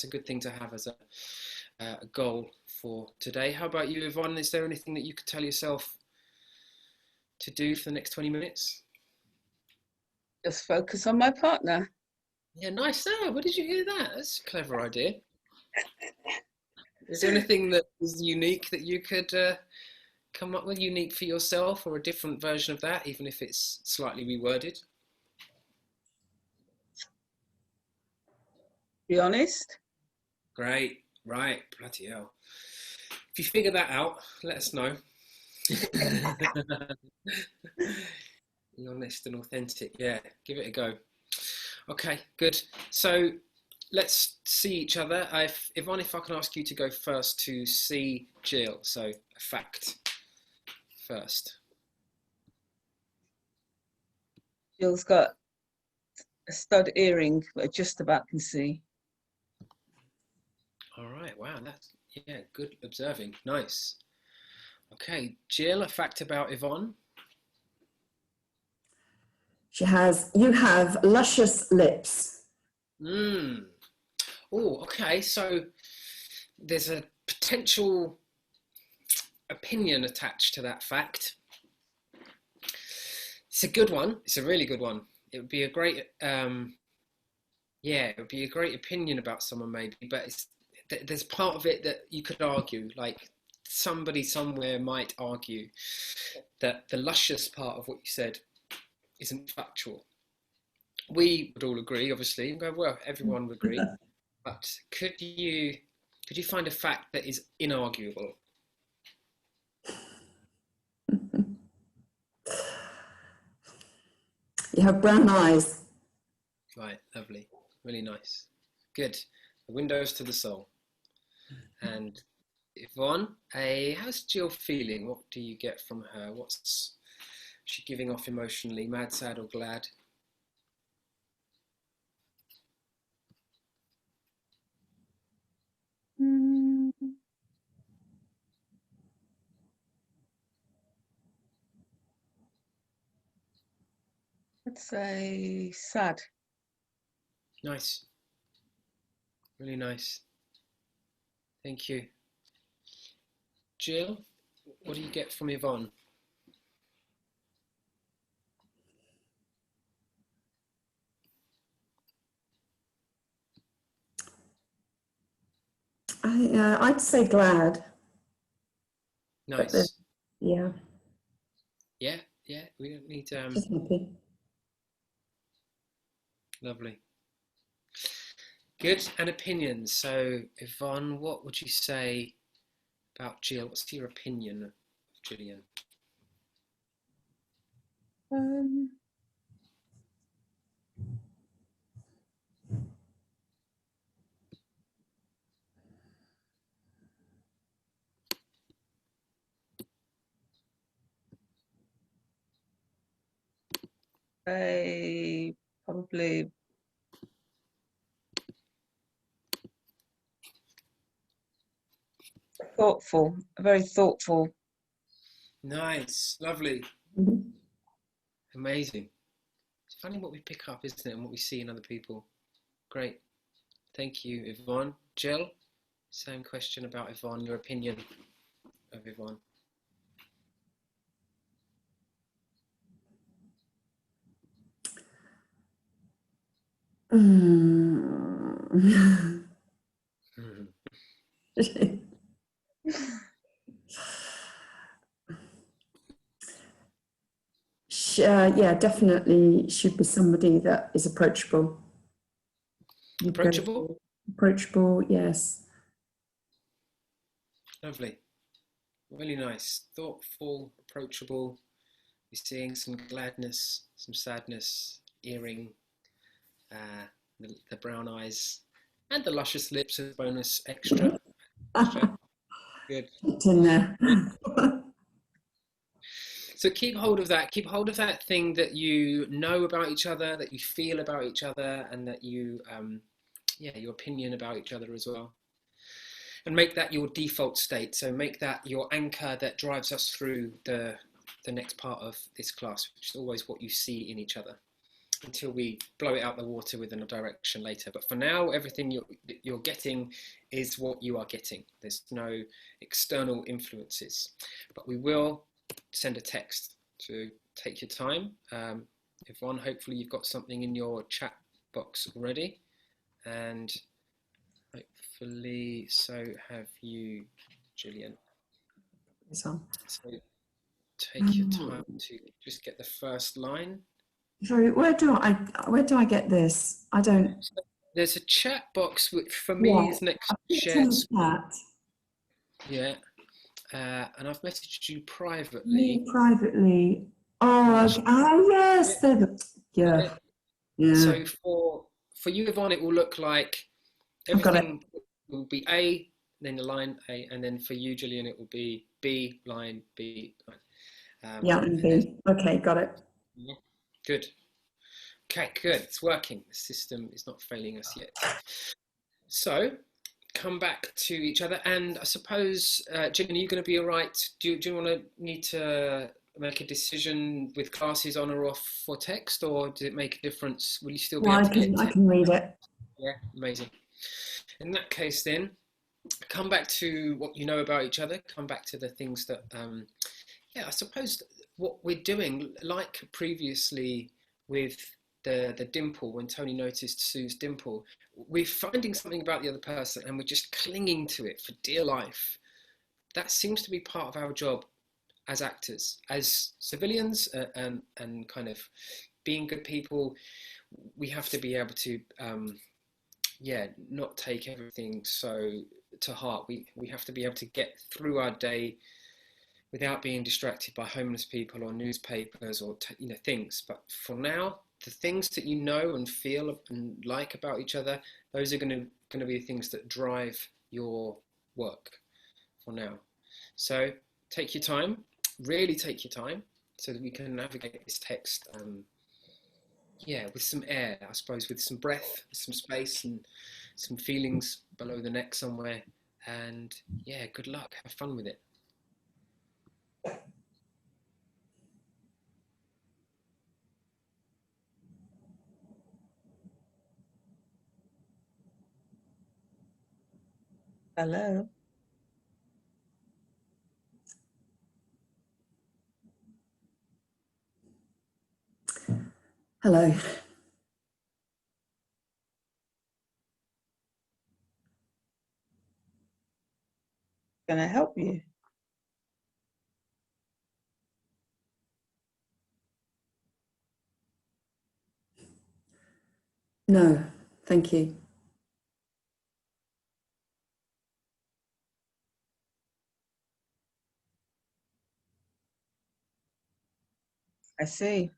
a good thing to have as a goal for today. How about you, Yvonne? Is there anything that you could tell yourself to do for the next 20 minutes? Just focus on my partner. Yeah, nice. Where did you hear that? That's a clever idea. Is there anything that is unique that you could come up with, unique for yourself, or a different version of that, even if it's slightly reworded? Be honest. Great. Right. Bloody hell. If you figure that out, let us know. Be honest and authentic. Yeah, give it a go. Okay, good. So let's see each other. Yvonne, if I can ask you to go first to see Jill. So a fact first. Jill's got a stud earring that I just about can see. All right. Wow. That's good observing. Nice. Okay, Jill, a fact about Yvonne. You have luscious lips. Oh, okay. So there's a potential opinion attached to that fact. It's a good one. It's a really good one. It would be a great, it would be a great opinion about someone maybe, but there's part of it that you could argue, like somebody somewhere might argue that the luscious part of what you said isn't factual. We would all agree, obviously, and go, well, everyone would agree. But could you find a fact that is inarguable? You have brown eyes. Right, lovely, really nice, good. The windows to the soul. And Yvonne, how's Jill feeling? What do you get from her? What's she giving off emotionally? Mad, sad, or glad? I'd say sad. Nice. Really nice. Thank you. Jill, what do you get from Yvonne? I'd say glad. Nice. Yeah. Yeah, we don't need Just happy. lovely. Good. And opinions. So, Yvonne, what would you say about Jill? What's your opinion of Gillian? Probably thoughtful, very thoughtful. Nice. Lovely. Mhm. Amazing. It's funny what we pick up, isn't it? And what we see in other people. Great. Thank you, Yvonne. Jill, same question about Yvonne, your opinion of Yvonne. Yeah, definitely should be somebody that is approachable. Approachable? Approachable, yes. Lovely. Really nice. Thoughtful, approachable. You're seeing some gladness, some sadness, earring, the brown eyes, and the luscious lips as bonus extra. Good. It's in there. So keep hold of that. Keep hold of that thing that you know about each other, that you feel about each other, and that you, your opinion about each other as well. And make that your default state. So make that your anchor that drives us through the next part of this class, which is always what you see in each other, until we blow it out the water with a direction later. But for now, everything you're getting is what you are getting. There's no external influences. But we will send a text, to take your time. Yvonne, hopefully you've got something in your chat box already, and hopefully so have you, Gillian. So take your time to just get the first line. Sorry, where do I get this? I don't. There's a chat box which for me is next to shared screen. Yeah. And I've messaged you privately. Me privately. Oh, yes. Yeah. So for you, Yvonne, it will look like everything will be A, then the line A, and then for you, Gillian, it will be B, line B. Yeah, and B. Okay, got it. Yeah. Good. Okay, good. It's working. The system is not failing us yet. So come back to each other, and I suppose, Gillian, are you going to be all right? Do you need to make a decision with classes on or off for text, or does it make a difference? Will you still be able to get I can read it. Yeah, amazing. In that case, then, come back to what you know about each other. Come back to the things that, I suppose what we're doing, like previously with the dimple, when Tony noticed Sue's dimple, we're finding something about the other person and we're just clinging to it for dear life. That seems to be part of our job as actors, as civilians, and kind of being good people. We have to be able to, not take everything so to heart. We have to be able to get through our day without being distracted by homeless people or newspapers or things. But for now, the things that you know and feel and like about each other, those are going to be things that drive your work for now. So take your time, really take your time, so that we can navigate this text, with some air, I suppose, with some breath, some space, and some feelings below the neck somewhere. And good luck. Have fun with it. Hello. Hello. Can I help you? No, thank you. I see.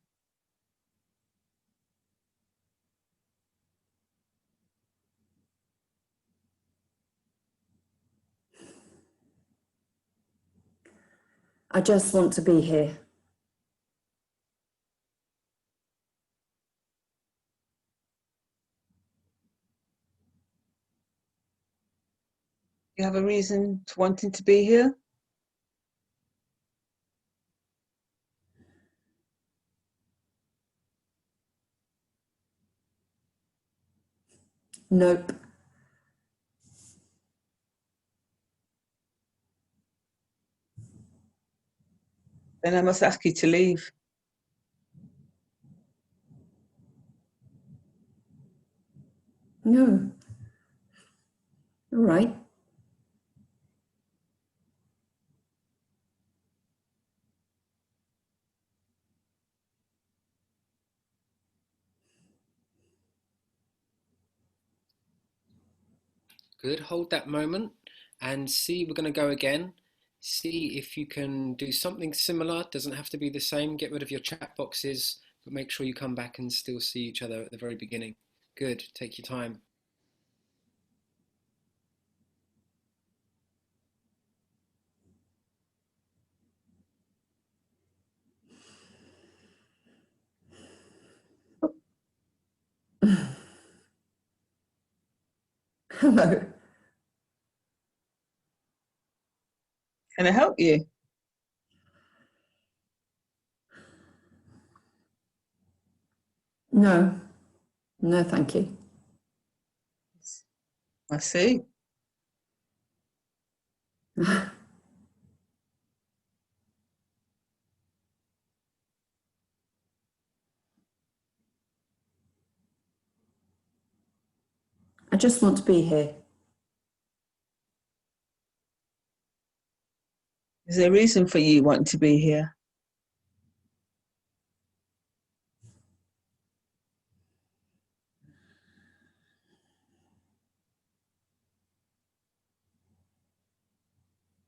I just want to be here. You have a reason to wanting to be here? Nope. Then I must ask you to leave. No. All right. Good. Hold that moment and see. We're going to go again. See if you can do something similar. Doesn't have to be the same. Get rid of your chat boxes, but make sure you come back and still see each other at the very beginning. Good. Take your time. Hello. Can I help you? No. No, thank you. I see. I just want to be here. Is there a reason for you wanting to be here?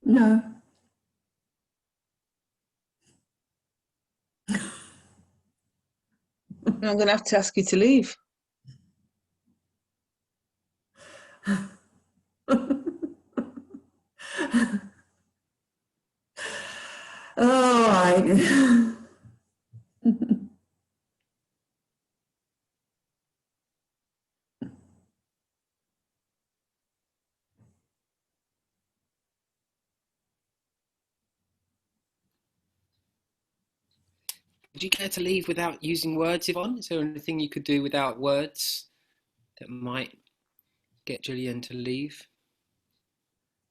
No. I'm going to have to ask you to leave. All right. Would you care to leave without using words, Yvonne? Is there anything you could do without words that might get Gillian to leave?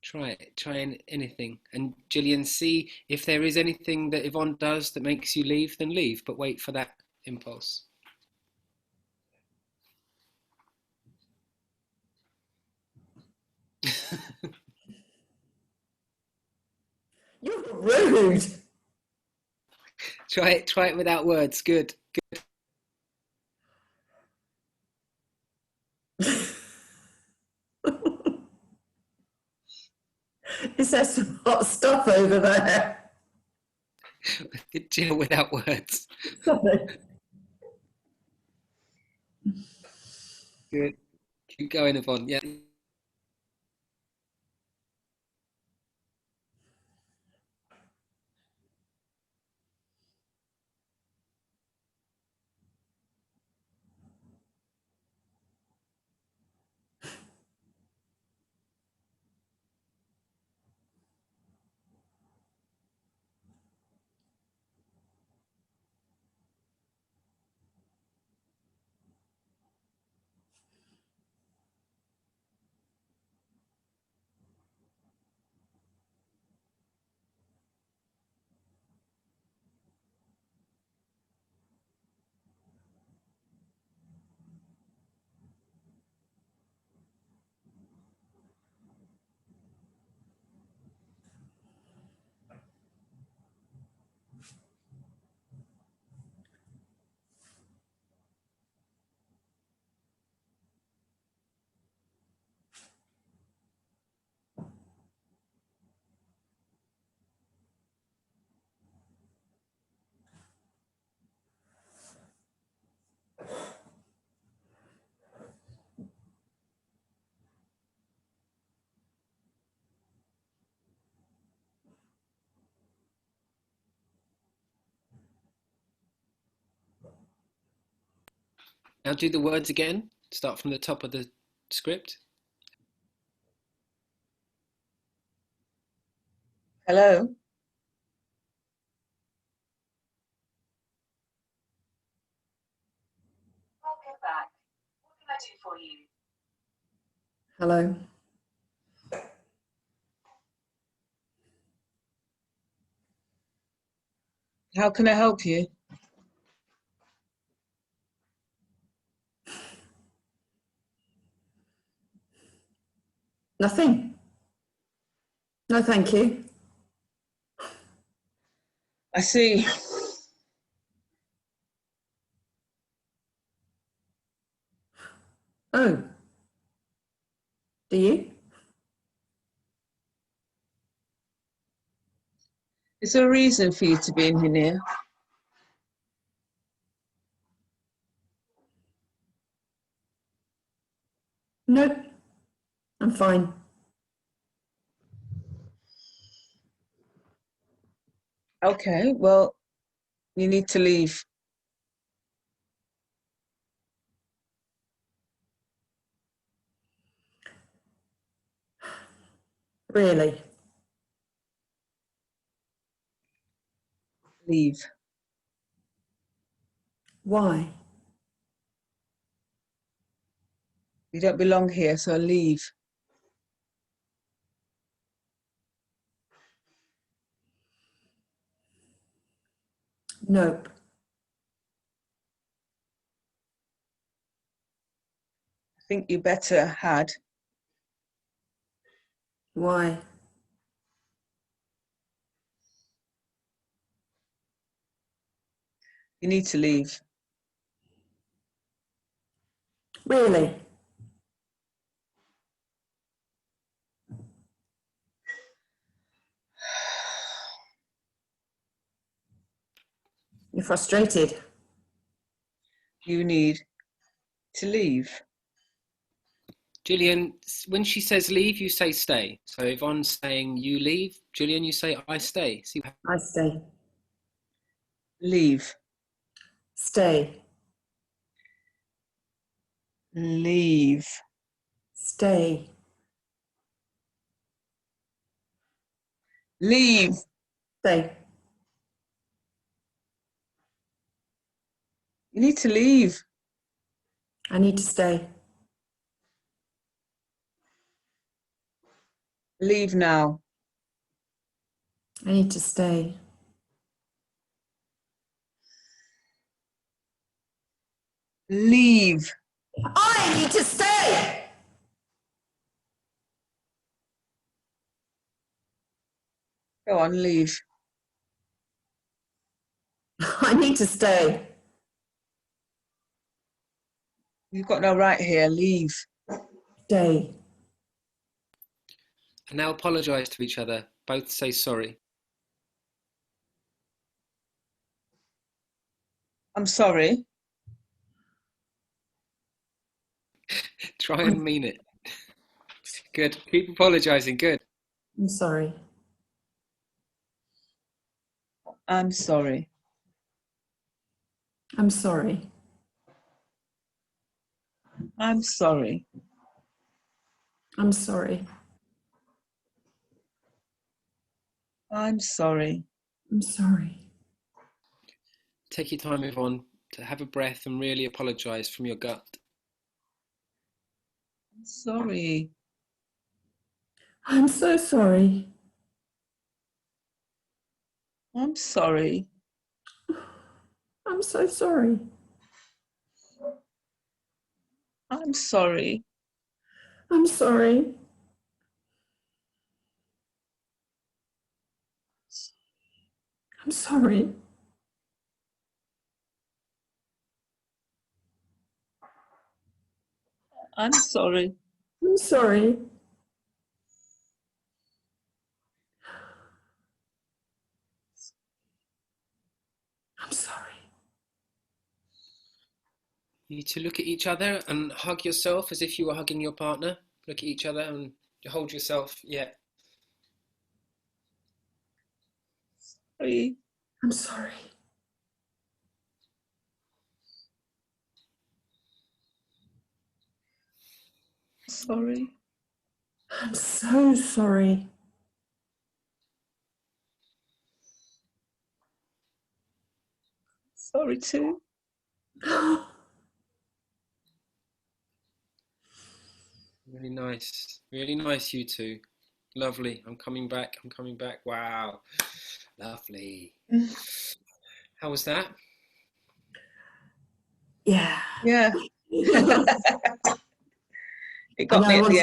Try it. Try anything. And Gillian, see if there is anything that Yvonne does that makes you leave, then leave, but wait for that impulse. You're rude. Try it without words. Good. Good. Is there some hot stuff over there? Jill without words. Good. Keep going, Yvonne. Yeah. Now do the words again. Start from the top of the script. Hello. Welcome back. What can I do for you? Hello. How can I help you? Nothing. No, thank you. I see. Oh. Do you? Is there a reason for you to be in here? Nope. I'm fine. Okay, well, you need to leave. Really? Leave. Why? You don't belong here, so leave. Nope. I think you better had. Why? You need to leave. Really? You're frustrated. You need to leave. Gillian, when she says leave, you say stay. So Yvonne's saying you leave. Gillian, you say I stay. See, I stay. Leave. Stay. Leave. Stay. Leave. Stay. You need to leave. I need to stay. Leave now. I need to stay. Leave. I need to stay! Go on, leave. I need to stay. You've got no right here. Leave. Stay. and now apologise to each other. Both say sorry. I'm sorry. Try and mean it. Good. Keep apologising. Good. I'm sorry. I'm sorry. I'm sorry. I'm sorry. I'm sorry. I'm sorry. I'm sorry. Take your time, Yvonne, to have a breath and really apologise from your gut. I'm sorry. I'm so sorry. I'm sorry. I'm so sorry. I'm sorry. I'm sorry. I'm sorry. I'm sorry. I'm sorry. I'm sorry. You need to look at each other and hug yourself as if you were hugging your partner. Look at each other and hold yourself. Yeah. Sorry. I'm sorry. sorry. I'm so sorry. Sorry too. Really nice. Really nice, you two. Lovely. I'm coming back. I'm coming back. Wow. Lovely. How was that? Yeah. Yeah. It got And me I at the wanted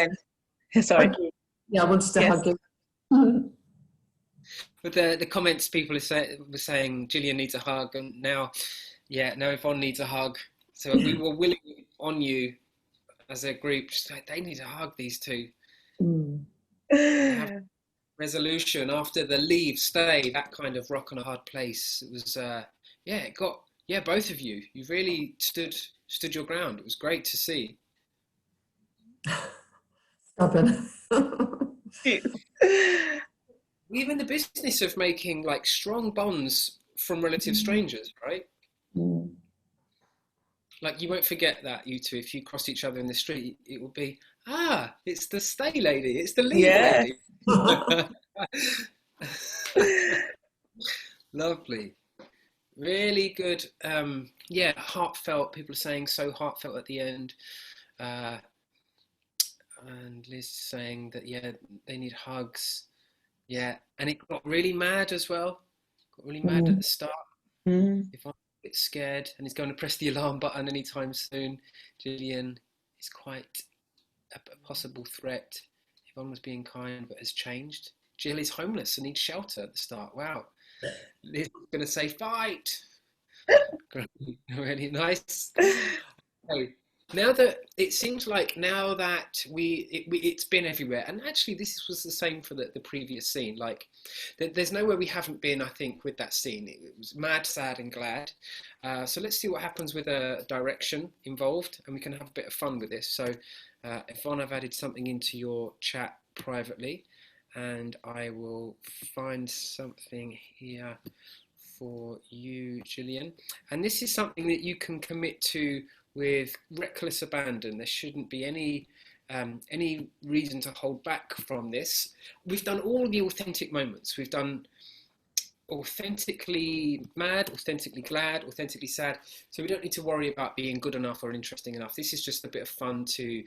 end. Sorry. to hug you. Yeah, I wanted to Yes. hug you. With the comments, people were saying Gillian needs a hug, and now Yvonne needs a hug. So we were willing on you as a group. Just like, they need a hug, these two. Mm. They have resolution after the leave, stay, that kind of rock on a hard place. It was both of you. You really stood your ground. It was great to see. Stubborn. We're in the business of making like strong bonds from relative strangers, right? Mm. Like you won't forget that, you two, if you cross each other in the street, it will be, it's the stay lady, it's the leave Yeah. lady. Lovely. Really good. Heartfelt. People are saying so heartfelt at the end. And Liz saying that, they need hugs. Yeah. And it got really mad as well. Got really mad at the start. If I'm a bit scared and he's going to press the alarm button anytime soon, Gillian is quite a possible threat. Yvonne was being kind but has changed. Jill is homeless and needs shelter at the start. Wow. Liz is going to say fight. Really nice. Okay. Now that it seems like now that it's been everywhere, and actually this was the same for the previous scene. Like, there's nowhere we haven't been. I think with that scene, it was mad, sad, and glad. So let's see what happens with a direction involved, and we can have a bit of fun with this. So, Yvonne, I've added something into your chat privately, and I will find something here for you, Gillian. And this is something that you can commit to with reckless abandon. There shouldn't be any reason to hold back from this. We've done all the authentic moments. We've done authentically mad, authentically glad, authentically sad. So we don't need to worry about being good enough or interesting enough. This is just a bit of fun to,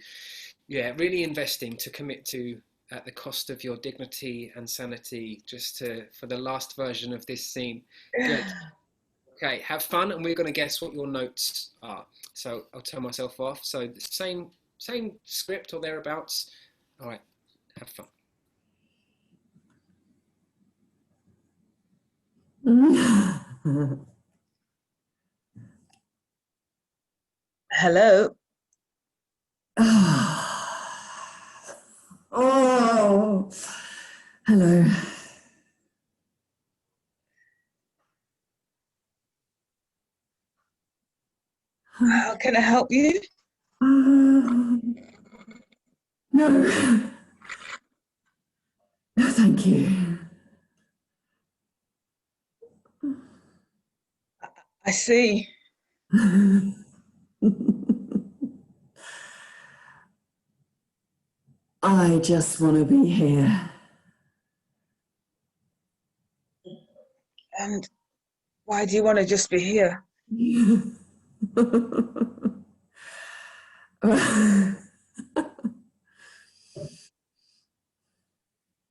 really investing, to commit to at the cost of your dignity and sanity, for the last version of this scene. Good. Okay, have fun, and we're going to guess what your notes are. So I'll turn myself off. So the same script or thereabouts. All right, have fun. Hello. Oh, hello. How can I help you? No. No, thank you. I see. I just want to be here. And why do you want to just be here?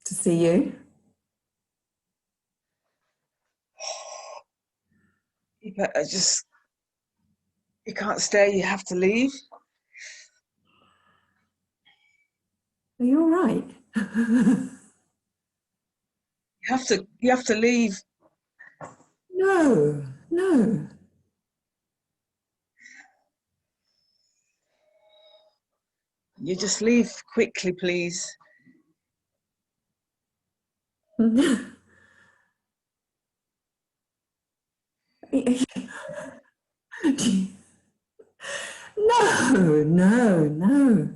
To see you. You better you can't stay, you have to leave. Are you all right? You have to leave. No, no. You just leave quickly, please. No, no.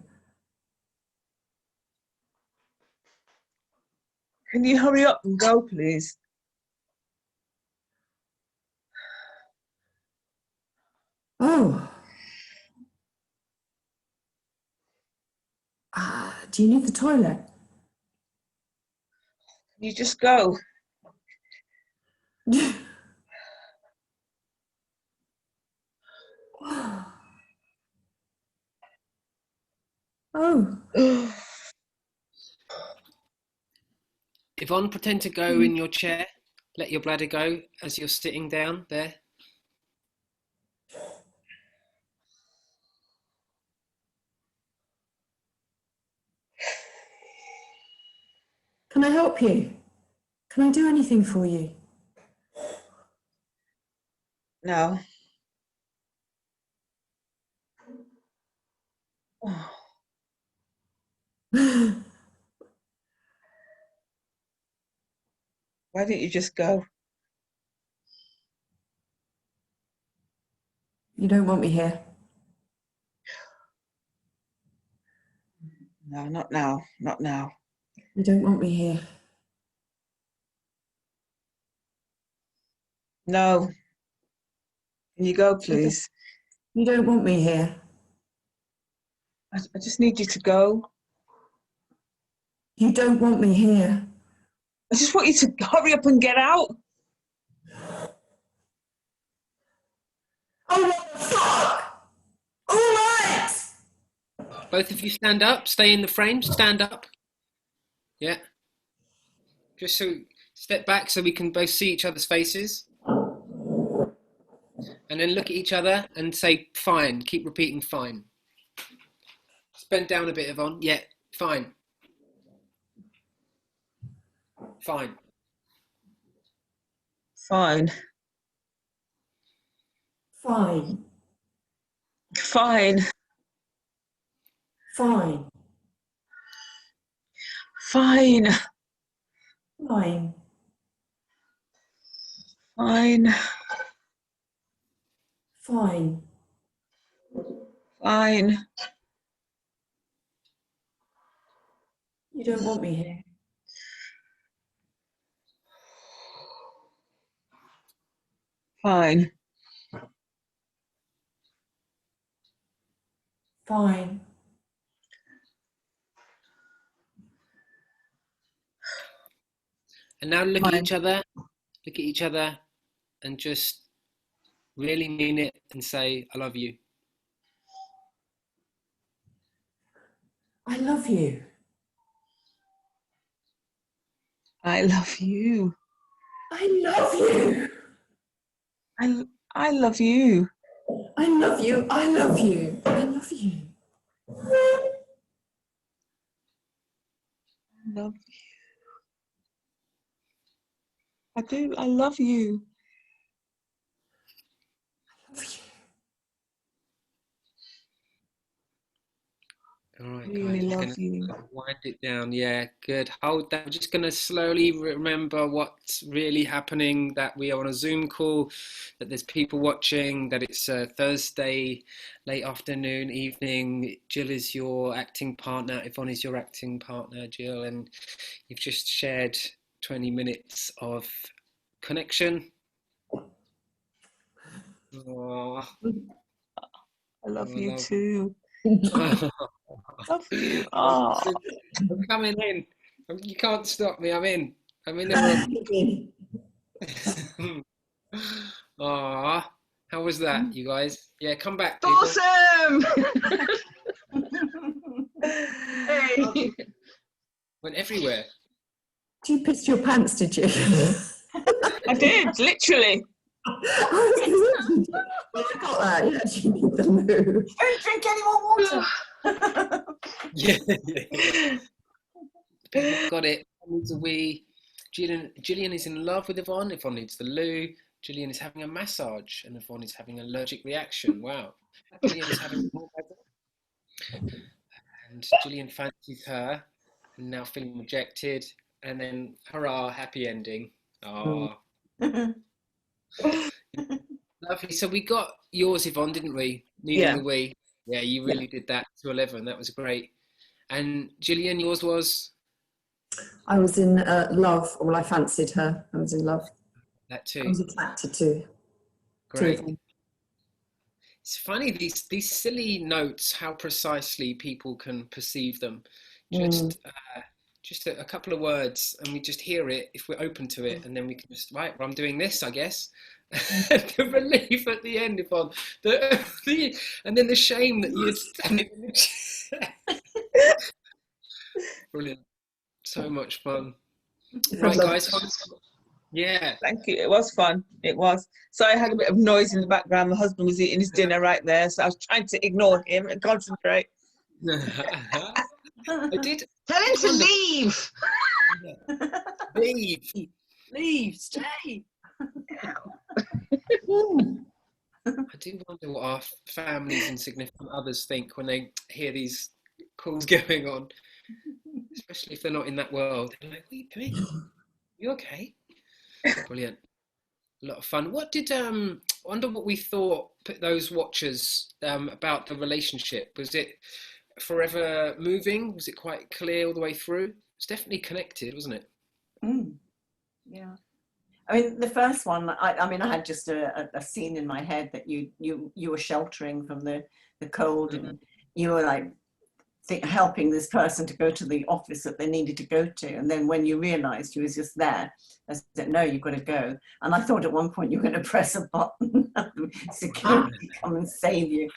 Can you hurry up and go, please? Oh. Do you need the toilet? You just go. Oh, Yvonne, pretend to go in your chair. Let your bladder go as you're sitting down there. can I help you? Can I do anything for you? No. Oh, why didn't you just go? You don't want me here. No, not now. Not now. You don't want me here. No. Can you go, please? You don't want me here. I just need you to go. You don't want me here. I just want you to hurry up and get out. Oh, what the fuck? All right. Both of you stand up. Stay in the frame. Stand up. Yeah. Just so step back so we can both see each other's faces. And then look at each other and say, fine. Keep repeating, fine. Just bend down a bit, Yvonne. Yeah, fine. Fine. Fine. Fine. Fine. Fine. Fine. Fine. Fine. Fine. Fine. You don't want me here. Fine. Fine. And now look at Fine. each other. Look at each other and just really mean it and say, I love you. I love you. I love you. I love you. I love you. I love you. I love you. I love you. I love you. I do. I love you. I love you. All right, Really guys, we're love going you. to wind it down. Yeah, good. Hold that. We're just going to slowly remember what's really happening, that we are on a Zoom call, that there's people watching, that it's Thursday, late afternoon, evening. Jill is your acting partner. Yvonne is your acting partner, Jill. And you've just shared 20 minutes of connection. Oh, I love I you love too. you. Love you. Oh. I'm coming in. You can't stop me. I'm in. I'm in the room. Aww. How was that, you guys? Yeah, come back. People. Awesome! Hey. Went everywhere. You pissed your pants, did you? I did, literally. Well, I got that. You actually need the loo. Don't drink any more water. Yeah. People got it. Needs a wee. Gillian is in love with Yvonne. Yvonne needs the loo. Gillian is having a massage, and Yvonne is having an allergic reaction. Wow. Gillian is having more better. And Gillian fancies her, and now feeling rejected. And then, hurrah, happy ending. Oh. Lovely. So we got yours, Yvonne, didn't we? Needing Yeah. the wee. Yeah, you really did that to 11. That was great. And Gillian, yours was? I was in love. Well, I fancied her. I was in love. That I too. was attracted to Great. them. It's funny, these silly notes, how precisely people can perceive them. Just a couple of words, and we just hear it if we're open to it, and then we can just, right, well, I'm doing this, I guess. The relief at the end, Yvonne, and then the shame that you'd standing in the chair. Brilliant. So much fun. Right, guys. Yeah. Thank you. It was fun. It was. So I had a bit of noise in the background. My husband was eating his dinner right there, so I was trying to ignore him and concentrate. I did. Tell him to leave. Leave, stay. I do wonder what our families and significant others think when they hear these calls going on, especially if they're not in that world. They're like, what are you doing? You okay? Brilliant. A lot of fun. What did wonder what we thought those watchers about the relationship? Was it forever moving? Was it quite clear all the way through? It's definitely connected, wasn't it? Yeah. I mean, the first one, I mean, I had just a scene in my head that you were sheltering from the cold, and you were like helping this person to go to the office that they needed to go to. And then when you realized you was just there, I said, no, you've got to go. And I thought at one point you were going to press a button and security come and save you.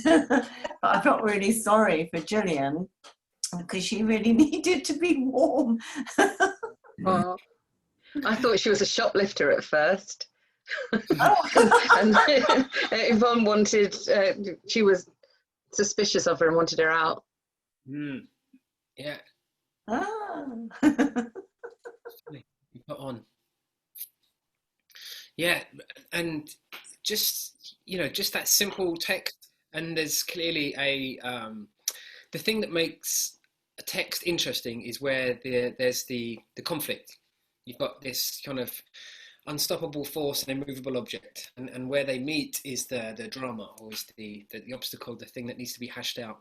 But I felt really sorry for Gillian because she really needed to be warm. Oh, I thought she was a shoplifter at first. Oh. And Yvonne wanted, she was suspicious of her and wanted her out. Yeah. You put on. Yeah, and just, you know, just that simple text, and there's clearly a the thing that makes a text interesting is where there's the conflict. You've got this kind of unstoppable force and immovable object, and where they meet is the drama, or is the obstacle, the thing that needs to be hashed out.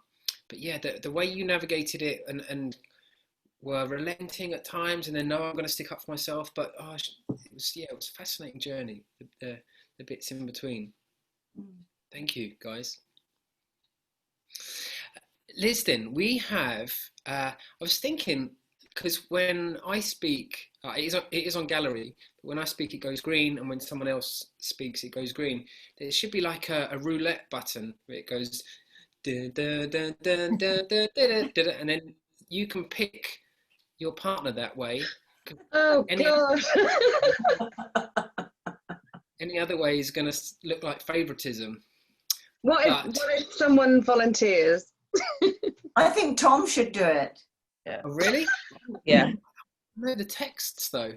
But yeah, the way you navigated it and were relenting at times, and then no, I'm going to stick up for myself. But it was a fascinating journey. The bits in between. Thank you, guys. Liz, then we have. I was thinking, because when I speak, it is on gallery. But when I speak, it goes green, and when someone else speaks, it goes green. There should be like a roulette button where it goes, da, da, da, da, da, da, da, da, and then you can pick your partner that way. Oh, God. Any other way is going to look like favoritism. What if someone volunteers? I think Tom should do it. Yeah. Oh, really? Yeah. I know the texts though,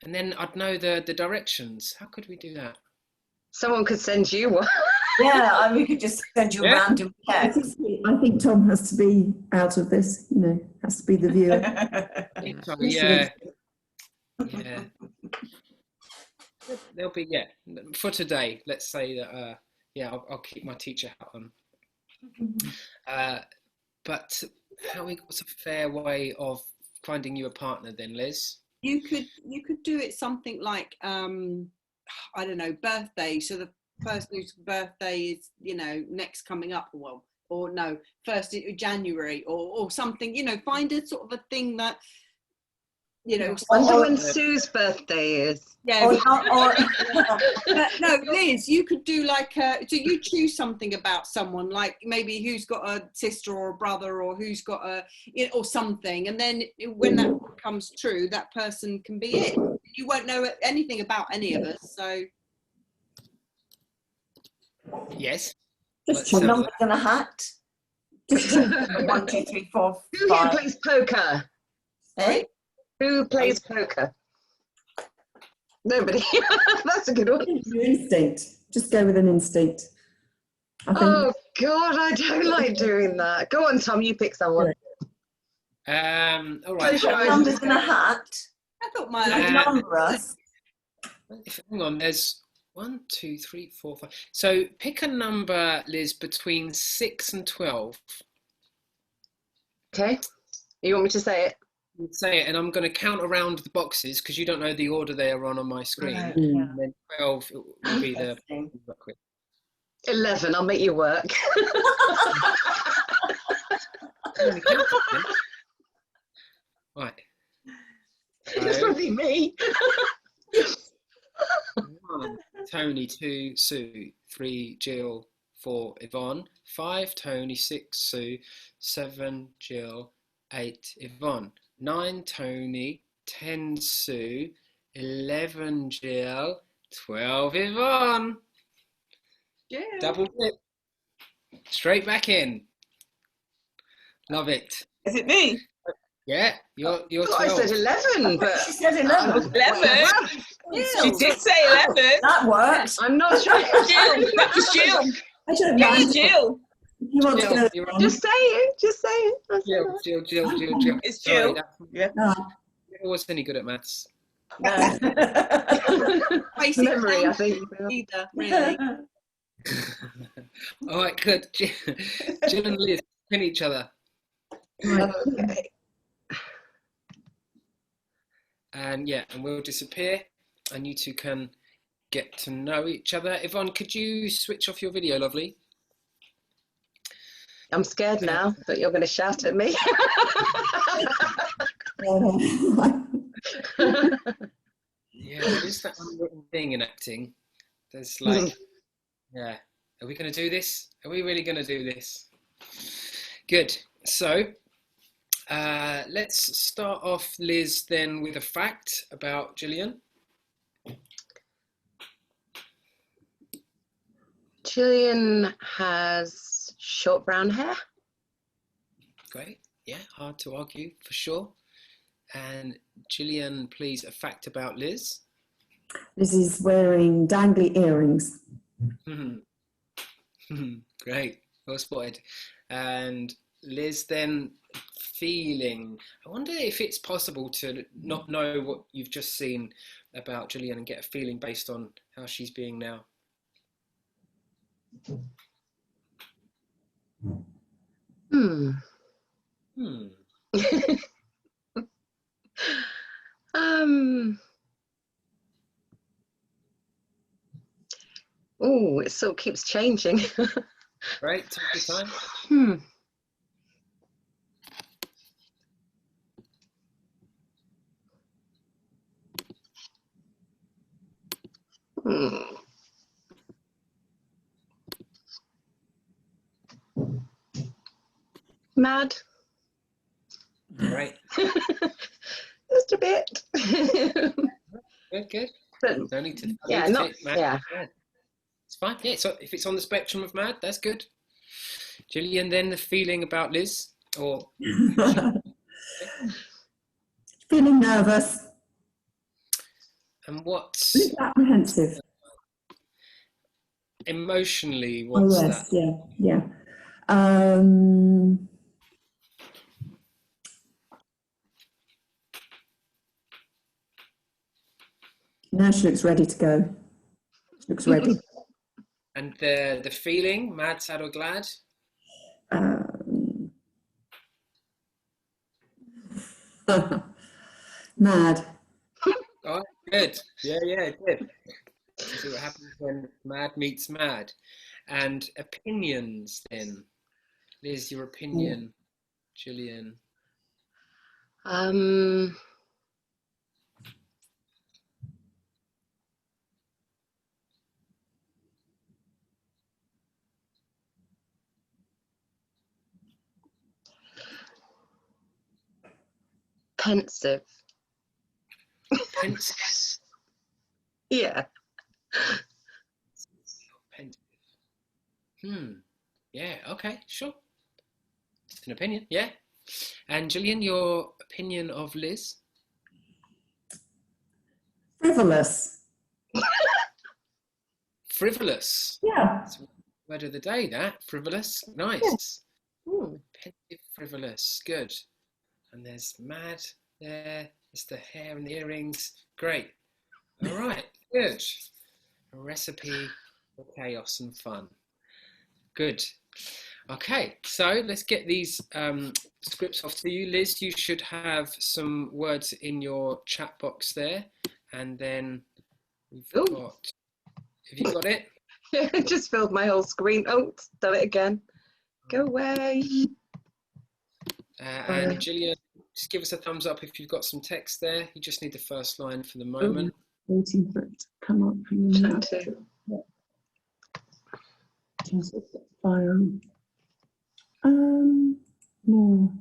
and then I'd know the directions. How could we do that? Someone could send you one. Yeah, we could just send you a random text. I think Tom has to be out of this, you know, has to be the viewer. Yeah. There'll be, for today, let's say that, I'll keep my teacher hat on. But what's a fair way of finding you a partner then, Liz? You could do it something like, I don't know, birthday. So the person whose birthday is, you know, next coming up, or no, 1st of January or something, you know, find a sort of a thing that, you know. I wonder when Sue's birthday is. Yeah. No, Liz, you could do like, so you choose something about someone, like maybe who's got a sister or a brother, or who's got or something. And then when that comes true, that person can be it. You won't know anything about any of us, so. Yes. Just numbers in a hat. Just 1, 2, 3, 4, 5. Who plays poker? Eh? Who plays poker? Nobody. That's a good one. Your instinct. Just go with an instinct. I think. Oh God, I don't like doing that. Go on, Tom. You pick someone. All right. Numbers in a hat. I thought my Number us. Hang on. There's 1, 2, 3, 4, 5. So pick a number, Liz, between 6 and 12. Okay. You want me to say it? Say it, and I'm going to count around the boxes because you don't know the order they are on my screen. Right, And then 12 will be the. 11. I'll make you work. Only counted then. Right. It's So, probably me. 1, Tony, 2, Sue, 3, Jill, 4, Yvonne, 5, Tony, 6, Sue, 7, Jill, 8, Yvonne, 9, Tony, 10, Sue, 11, Jill, 12, Yvonne. Yeah. Double dip. Straight back in. Love it. Is it me? Yeah, you're I thought I 12. said 11, but She said 11. 11. She did say 11. That works. I'm not sure. Jill, that was Jill. I don't Yeah, mind. Jill. If you want to Jill, go you're on. Just say it. Just say it. That's all right. Jill. It's Sorry, Jill. that's- Yeah. No. never was any good at maths. No. Basic Memory, I think. either, really. All right, good. Jill and Liz pin each other. Right. Okay. And yeah, and we'll disappear and you two can get to know each other. Yvonne, could you switch off your video, lovely? I'm scared now that you're going to shout at me. Yeah, there is that unwritten thing in acting. There's like, yeah, are we going to do this? Are we really going to do this? Good. So let's start off, Liz, then with a fact about Gillian. Gillian has short brown hair. Great. Yeah, hard to argue for sure. And Gillian, please, a fact about Liz. Liz is wearing dangly earrings. Great, well spotted. And Liz, then feeling. I wonder if it's possible to not know what you've just seen about Gillian and get a feeling based on how she's being now. Hmm. Oh, it sort of keeps changing. Right, take your time. Hmm. Hmm. Mad. Right, Just a bit. good. But No need to. yeah, need to not take mad. yeah. It's fine. Yeah, so if it's on the spectrum of mad, that's good. Gillian, then the feeling about Liz, or Feeling nervous, and a what's bit apprehensive. emotionally, Oh what's yes, that? yeah. Now she looks ready to go. She looks ready. And the feeling, mad, sad, or glad? Mad. Oh, good. Yeah, good. See what happens when mad meets mad. And opinions, then. Liz, your opinion. Gillian. Pensive. Pensive. Yeah. Pensive. Yeah, okay, sure. It's an opinion, yeah. And Gillian, your opinion of Liz? Frivolous. Frivolous. Yeah. Word of the day, that. Frivolous. Nice. Pensive, frivolous. Good. And there's mad there. There's the hair and the earrings. Great. All right. Good. A recipe for chaos and fun. Good. Okay. So let's get these scripts off to you. Liz, you should have some words in your chat box there. And then we've got... Have you got it? It just filled my whole screen. Oh, done it again. Go away. And Gillian, just give us a thumbs up if you've got some text there. You just need the first line for the Oh, moment. waiting for it to come up. Trying to. Fire. More.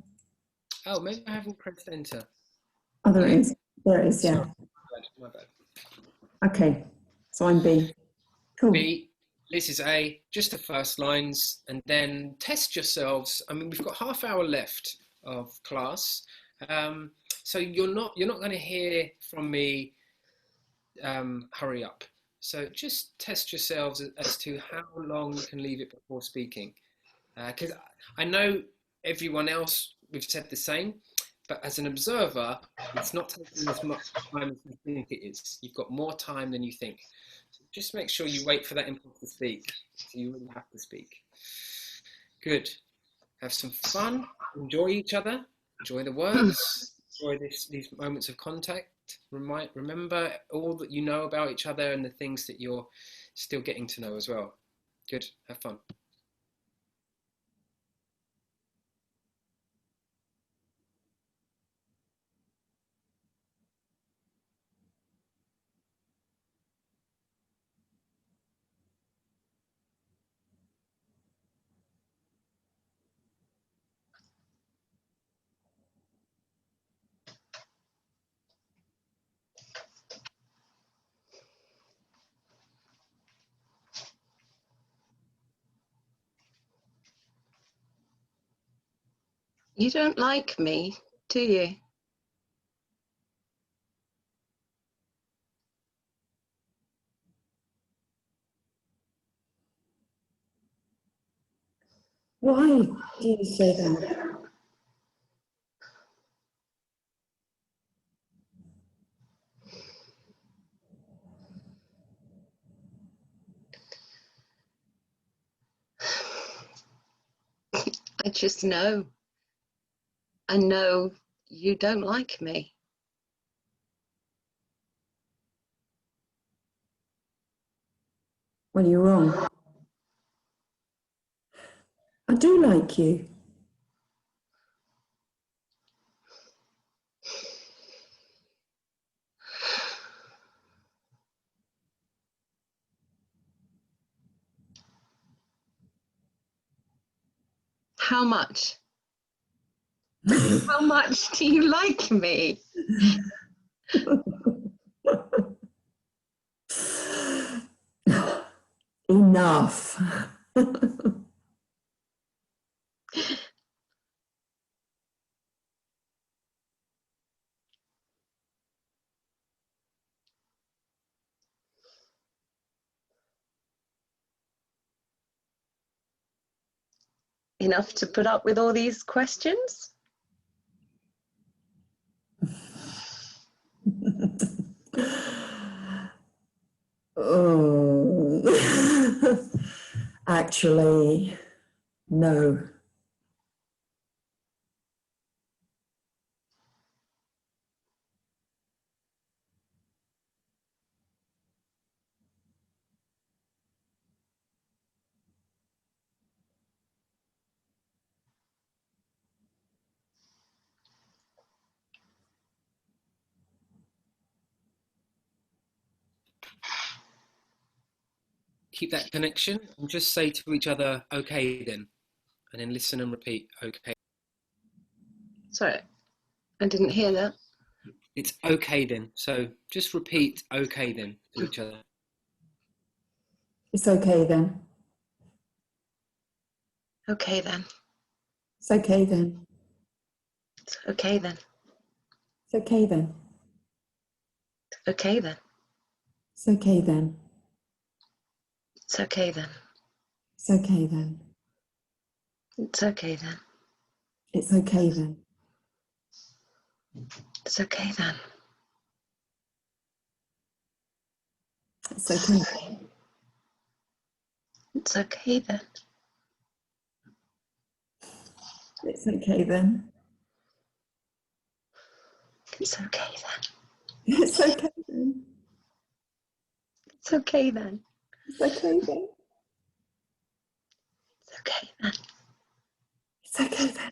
Oh, maybe I haven't pressed enter. Oh, there it is. There it is, yeah. Sorry, my bad. Okay, so I'm B. Cool. B, this is A, just the first lines, and then test yourselves. I mean, we've got half hour left of class, so you're not going to hear from me. Hurry up. So just test yourselves as to how long you can leave it before speaking, because I know everyone else, we've said the same, but as an observer, it's not taking as much time as you think it is. You've got more time than you think. So just make sure you wait for that impulse to speak, so you really have to speak. Good. Have some fun. Enjoy each other. Enjoy the words. Enjoy these moments of contact. Remember all that you know about each other and the things that you're still getting to know as well. Good. Have fun. You don't like me, do you? Why do you say that? I just know. I know you don't like me. Well, you're wrong. I do like you. How much? How much do you like me? Enough. Enough to put up with all these questions? Oh. Actually, no. Keep that connection and just say to each other, okay then, and then listen and repeat, okay. Sorry, I didn't hear that. It's okay then. So just repeat okay then to each other. It's okay then. Okay then. It's okay then. It's okay then. It's okay then. Okay then. It's okay then. It's okay then. It's okay then. It's okay then. It's okay then. It's okay then. It's okay then. It's okay then. It's okay then. It's okay then. It's okay then. It's okay then. It's okay then. It's okay then. It's okay then.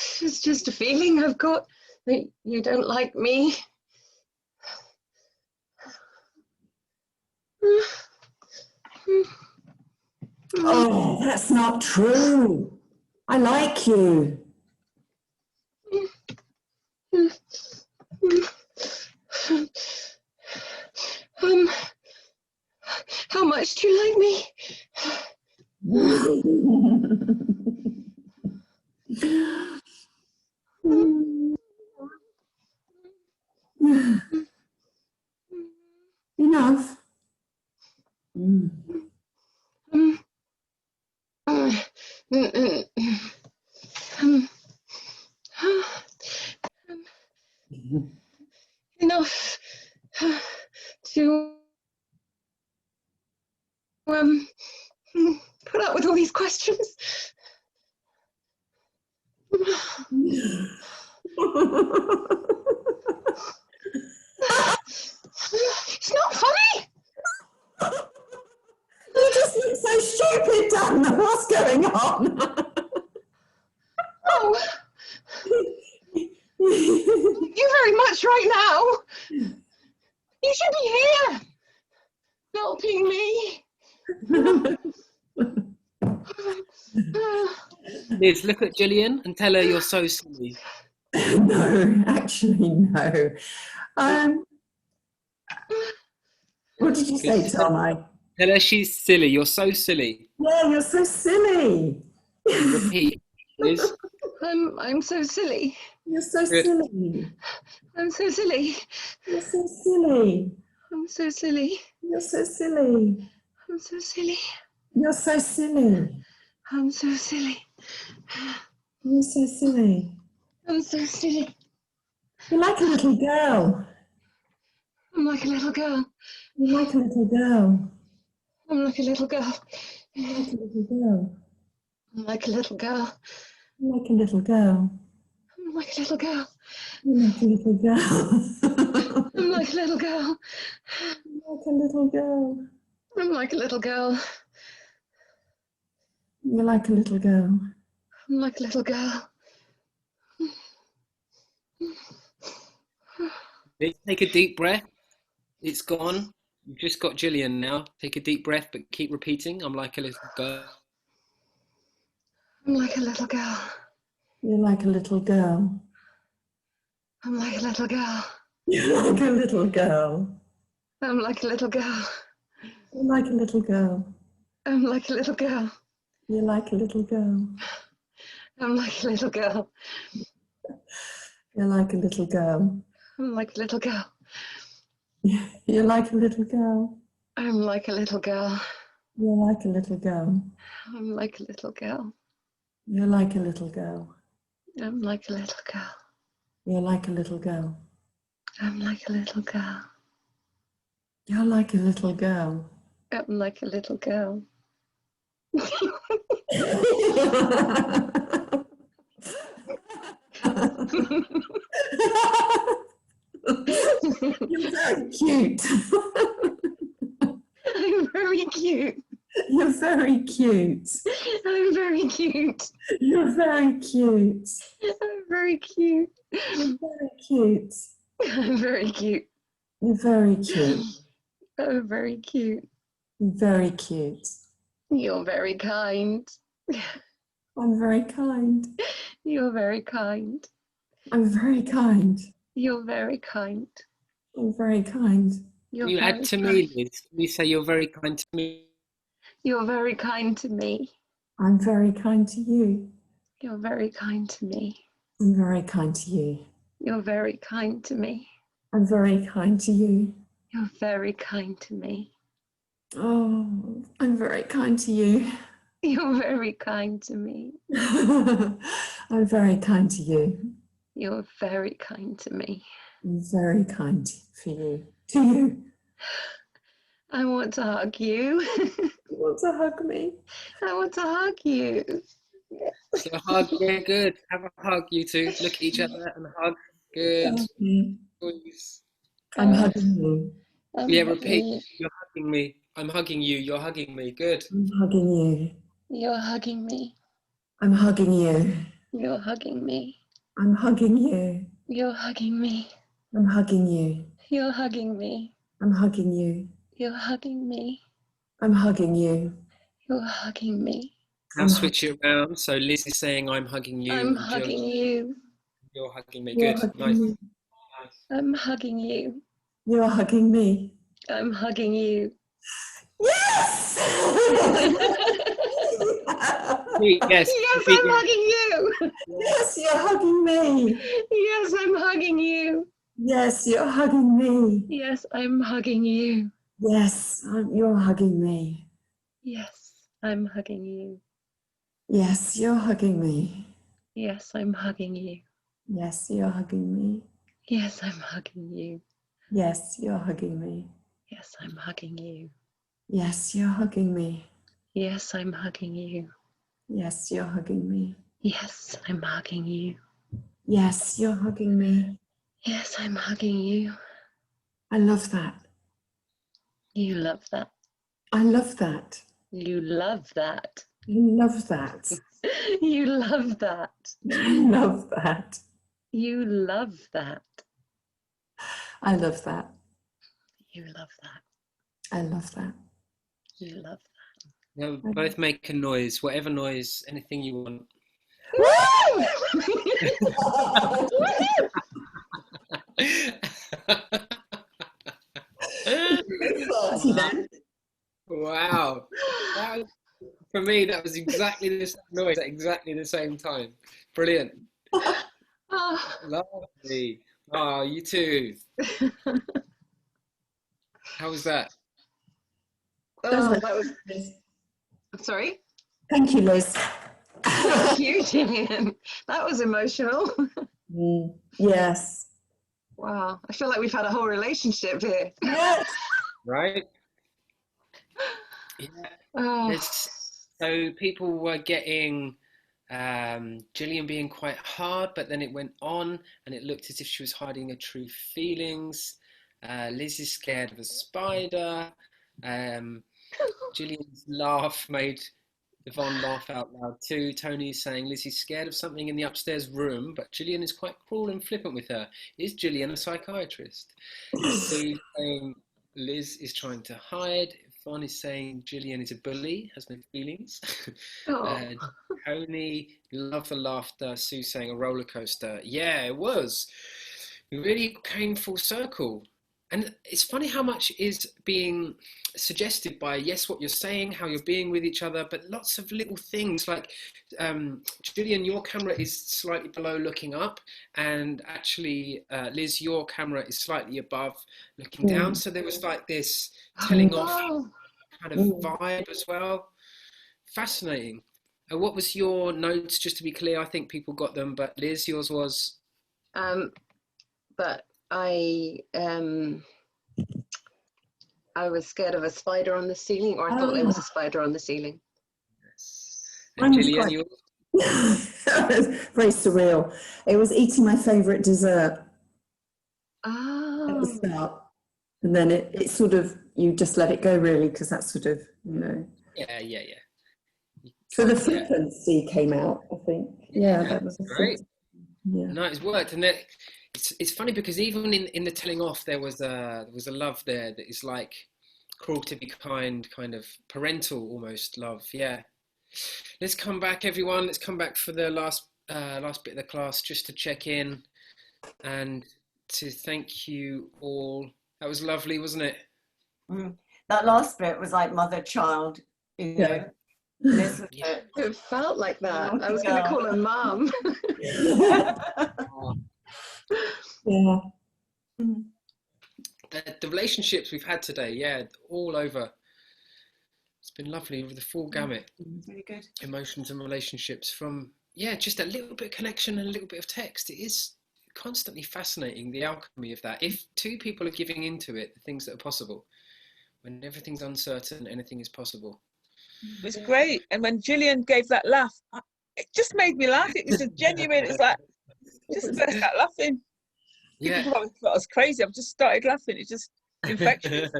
It's just a feeling I've got that you don't like me. Oh, that's not true. I like you. How much do you like me? Enough. Enough to put up with all these questions. It's not funny. You just look so stupid, Dan. What's going on? Oh, you very much right now. You should be here, helping me. Liz, look at Gillian and tell her you're so silly. No, actually, no. What did you say, Tom? Tell her she's silly. You're so silly. Yeah, you're so silly. Repeat, Liz. I'm so silly. You're so Good. silly. I'm so silly. You're so silly. I'm so silly. You're so silly. I'm so silly. You're so silly. I'm so silly. You're so silly. I'm so silly. You're like a little girl. I'm like a little girl. You're like a little girl. I'm like a little girl. You're like a little girl. I'm like a little girl. You're like a little girl. I'm like a little girl. You're like a little girl. I'm like a little girl. Like a little girl. I'm like a little girl. You're like a little girl. I'm like a little girl. Liz, take a deep breath. It's gone. You've just got Gillian now. Take a deep breath, but keep repeating. I'm like a little girl. I'm like a little girl. You're like a little girl. I'm like a little girl. You're like a little girl. I'm like a little girl. You're like a little girl. I'm like a little girl. You're like a little girl. I'm like a little girl. You're like a little girl. I'm like a little girl. You're like a little girl. I'm like a little girl. You're like a little girl. I'm like a little girl. You're like a little girl. I'm like a little girl. You're like a little girl. I'm like a little girl. You're like a little girl. I'm like a little girl. You're very cute. I'm very cute. You're very cute. I'm very cute. You're very cute. I'm very cute. You're very cute. I'm very cute. You're very cute. I'm very cute. You're very cute. You're very kind. I'm very kind. You're very kind. I'm very kind. You're very kind. I'm very kind. You're Can you very add to kind. me, Liz? Can you say you're very kind to me? You're very kind to me. I'm very kind to you. You're very kind to me. I'm very kind to you. You're very kind to me. I'm very kind to you. You're very kind to me. Oh, I'm very kind to you. You're very kind to me. I'm very kind to you. You're very kind to me. I'm very kind for you. To you. I want to hug you. You want to hug me? I want to hug you. So hug, yeah, good. Have a hug, you two. Look at each other and hug. Good. Please. I'm hugging you. Yeah, repeat. You're hugging me. I'm hugging you. You're hugging me. Good. I'm hugging you. You're hugging me. I'm hugging you. You're hugging me. I'm hugging you. You're hugging me. I'm hugging you. You're hugging me. I'm hugging you. You're hugging me. I'm hugging you. You're hugging me. Now switch it around. So Liz is saying, I'm hugging you. I'm and hugging Jill, you. you're hugging me. You're Good. hugging Nice. me. I'm hugging you. You're hugging me. I'm hugging you. Yes! Yes. Yes, I'm hugging you. Yes, you're hugging me. Yes, I'm hugging you. Yes, you're hugging me. Yes, I'm hugging you. Yes, you're hugging me. Yes, I'm hugging you. Yes, you're hugging me. Yes, I'm hugging you. Yes, you're hugging me. Yes, I'm hugging you. Yes, you're hugging me. Yes, I'm hugging you. Yes, you're hugging me. Yes, I'm hugging you. Yes, you're hugging me. Yes, I'm hugging you. Yes, you're hugging me. Yes, I'm hugging you. I love that. You love that. I love that. You love that. I love that. You love that. I love that. You love that. I love that. You love that. I love that. You love Now both make a noise, whatever noise, anything you want. Wow. For me, that was exactly the same noise at exactly the same time. Brilliant. that. Lovely. Oh, you too. How was that? Oh, that was. Sorry? Thank you, Liz. Thank you, Gillian. That was emotional. Yes. Wow. I feel like we've had a whole relationship here. Right? Yeah. Oh. So people were getting Gillian being quite hard, but then it went on and it looked as if she was hiding her true feelings. Liz is scared of a spider. Gillian's laugh made Yvonne laugh out loud too. Tony's saying Lizzie's scared of something in the upstairs room, but Gillian is quite cruel and flippant with her. Is Gillian a psychiatrist? Sue's saying Liz is trying to hide. Yvonne is saying Gillian is a bully, has no feelings. Tony, love the laughter. Sue saying a roller coaster. Yeah, it was. We really came full circle. And it's funny how much is being suggested by, yes, what you're saying, how you're being with each other, but lots of little things like, Gillian, your camera is slightly below looking up, and actually, Liz, your camera is slightly above looking down. So there was like this telling off kind of vibe as well. Fascinating. What was your notes, just to be clear? I think people got them, but Liz, yours was? But I was scared of a spider on the ceiling, or I thought there was a spider on the ceiling. Yes. And Gillian, quite... yours? Very surreal. It was eating my favourite dessert at the Oh. start. And then it sort of, you just let it go really, because that's sort of, you know. Yeah. So the flippancy came out, I think. Yeah, that was great. Yeah. No, it's worked, and it's funny because even in the telling off, there was a love there that is like cruel to be kind, kind of parental almost love. Yeah. Let's come back, everyone. Let's come back for the last bit of the class, just to check in and to thank you all. That was lovely, wasn't it? That last bit was like mother-child, you know. Liz, It felt like that. I was going to call her mum. Yeah. The relationships we've had today, yeah, all over. It's been lovely with the full gamut. really good. Emotions and relationships from, just a little bit of connection and a little bit of text. It is constantly fascinating, the alchemy of that. If two people are giving into it, the things that are possible. When everything's uncertain, anything is possible. It was great. And when Gillian gave that laugh, it just made me laugh. It was just genuine. It's like, just burst out laughing. People probably thought I was crazy. I've just started laughing. It's just infectious.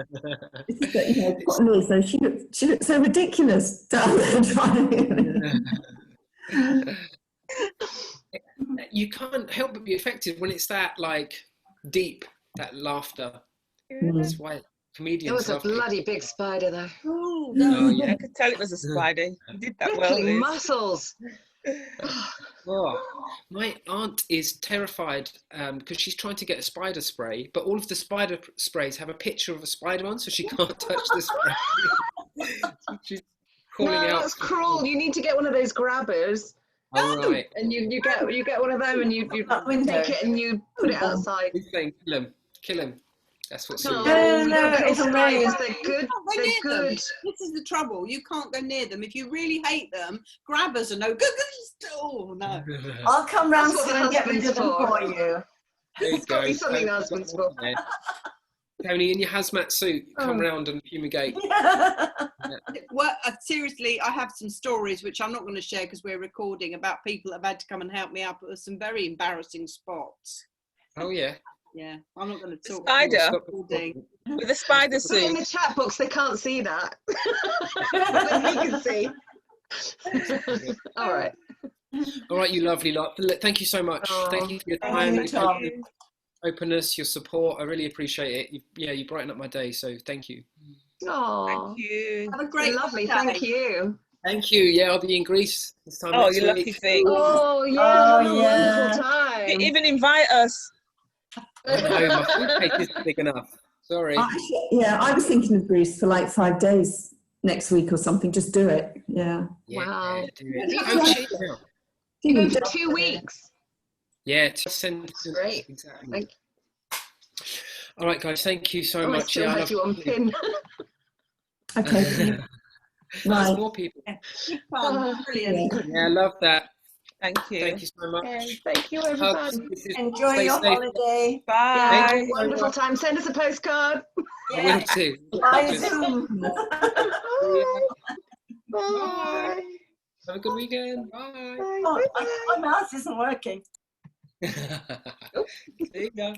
It's that, you know, Liz, so she looked so ridiculous down there trying. You can't help but be affected when it's that like deep, that laughter. That's why It comedians was a love it. bloody big spider though. Oh, Oh yeah. I could tell it was a spider. You did that well, Prickly Liz. muscles. Oh, my aunt is terrified because she's trying to get a spider spray, but all of the spider sprays have a picture of a spider on, so she can't touch the spray. She's calling No, out. that's cruel. You need to get one of those grabbers, Oh, right. and you get one of them, and you That window. take it and you put it outside. He's saying, kill him, kill him. That's what Sue No, said. No, don't kill it's a rain. spiders. They're good. Can't go They're near them. good. This is the trouble. You can't go near them. If you really hate them, grabbers are no good. Oh no. I'll come round That's what soon the and get rid of husband's them for. for you. There you It's got to be go. something the husband's for. Tony, in your hazmat suit, come Oh. round and fumigate. Well, seriously, I have some stories which I'm not going to share because we're recording about people that have had to come and help me out. But there's some very embarrassing spots. Oh yeah. Yeah, I'm not going to talk. Spider? Stop Recording. With a spider Put it in suit. the chat box. They can't see that. But we can see. All right. All right, you lovely lot. Thank you so much. Oh. Thank you for your Thank time, you, and Tom. your openness, your support. I really appreciate it. You brighten up my day, so thank you. Oh, Thank you. Have a great lovely. day. Thank you. Thank you. Yeah, I'll be in Greece this time Oh, next you lucky week. thing. Oh yeah, Oh, have a yeah. wonderful time. You even invite us. I know, my suitcase isn't big enough. Sorry. Actually, yeah, I was thinking of Greece for like 5 days next week or something. Just do it. Yeah. Yeah, Wow. do it. Yeah. Oh, cheap now. You go for 2 weeks. Yeah, to send. Great. Exactly. Thank All right, guys. Thank you so Oh, I much. still Yeah, I had you on love pin. Okay. There's Right. more people. Good fun. Brilliant. Yeah, I love that. Thank you. Thank you so much. Okay, thank you, Hugs. everybody. Enjoy Stay your safe. holiday. Bye. Thank you. Wonderful time. Send us a postcard. I will too. Bye, Zoom. Bye. Have a good weekend. Bye. Oh, my mouse isn't working. There you go.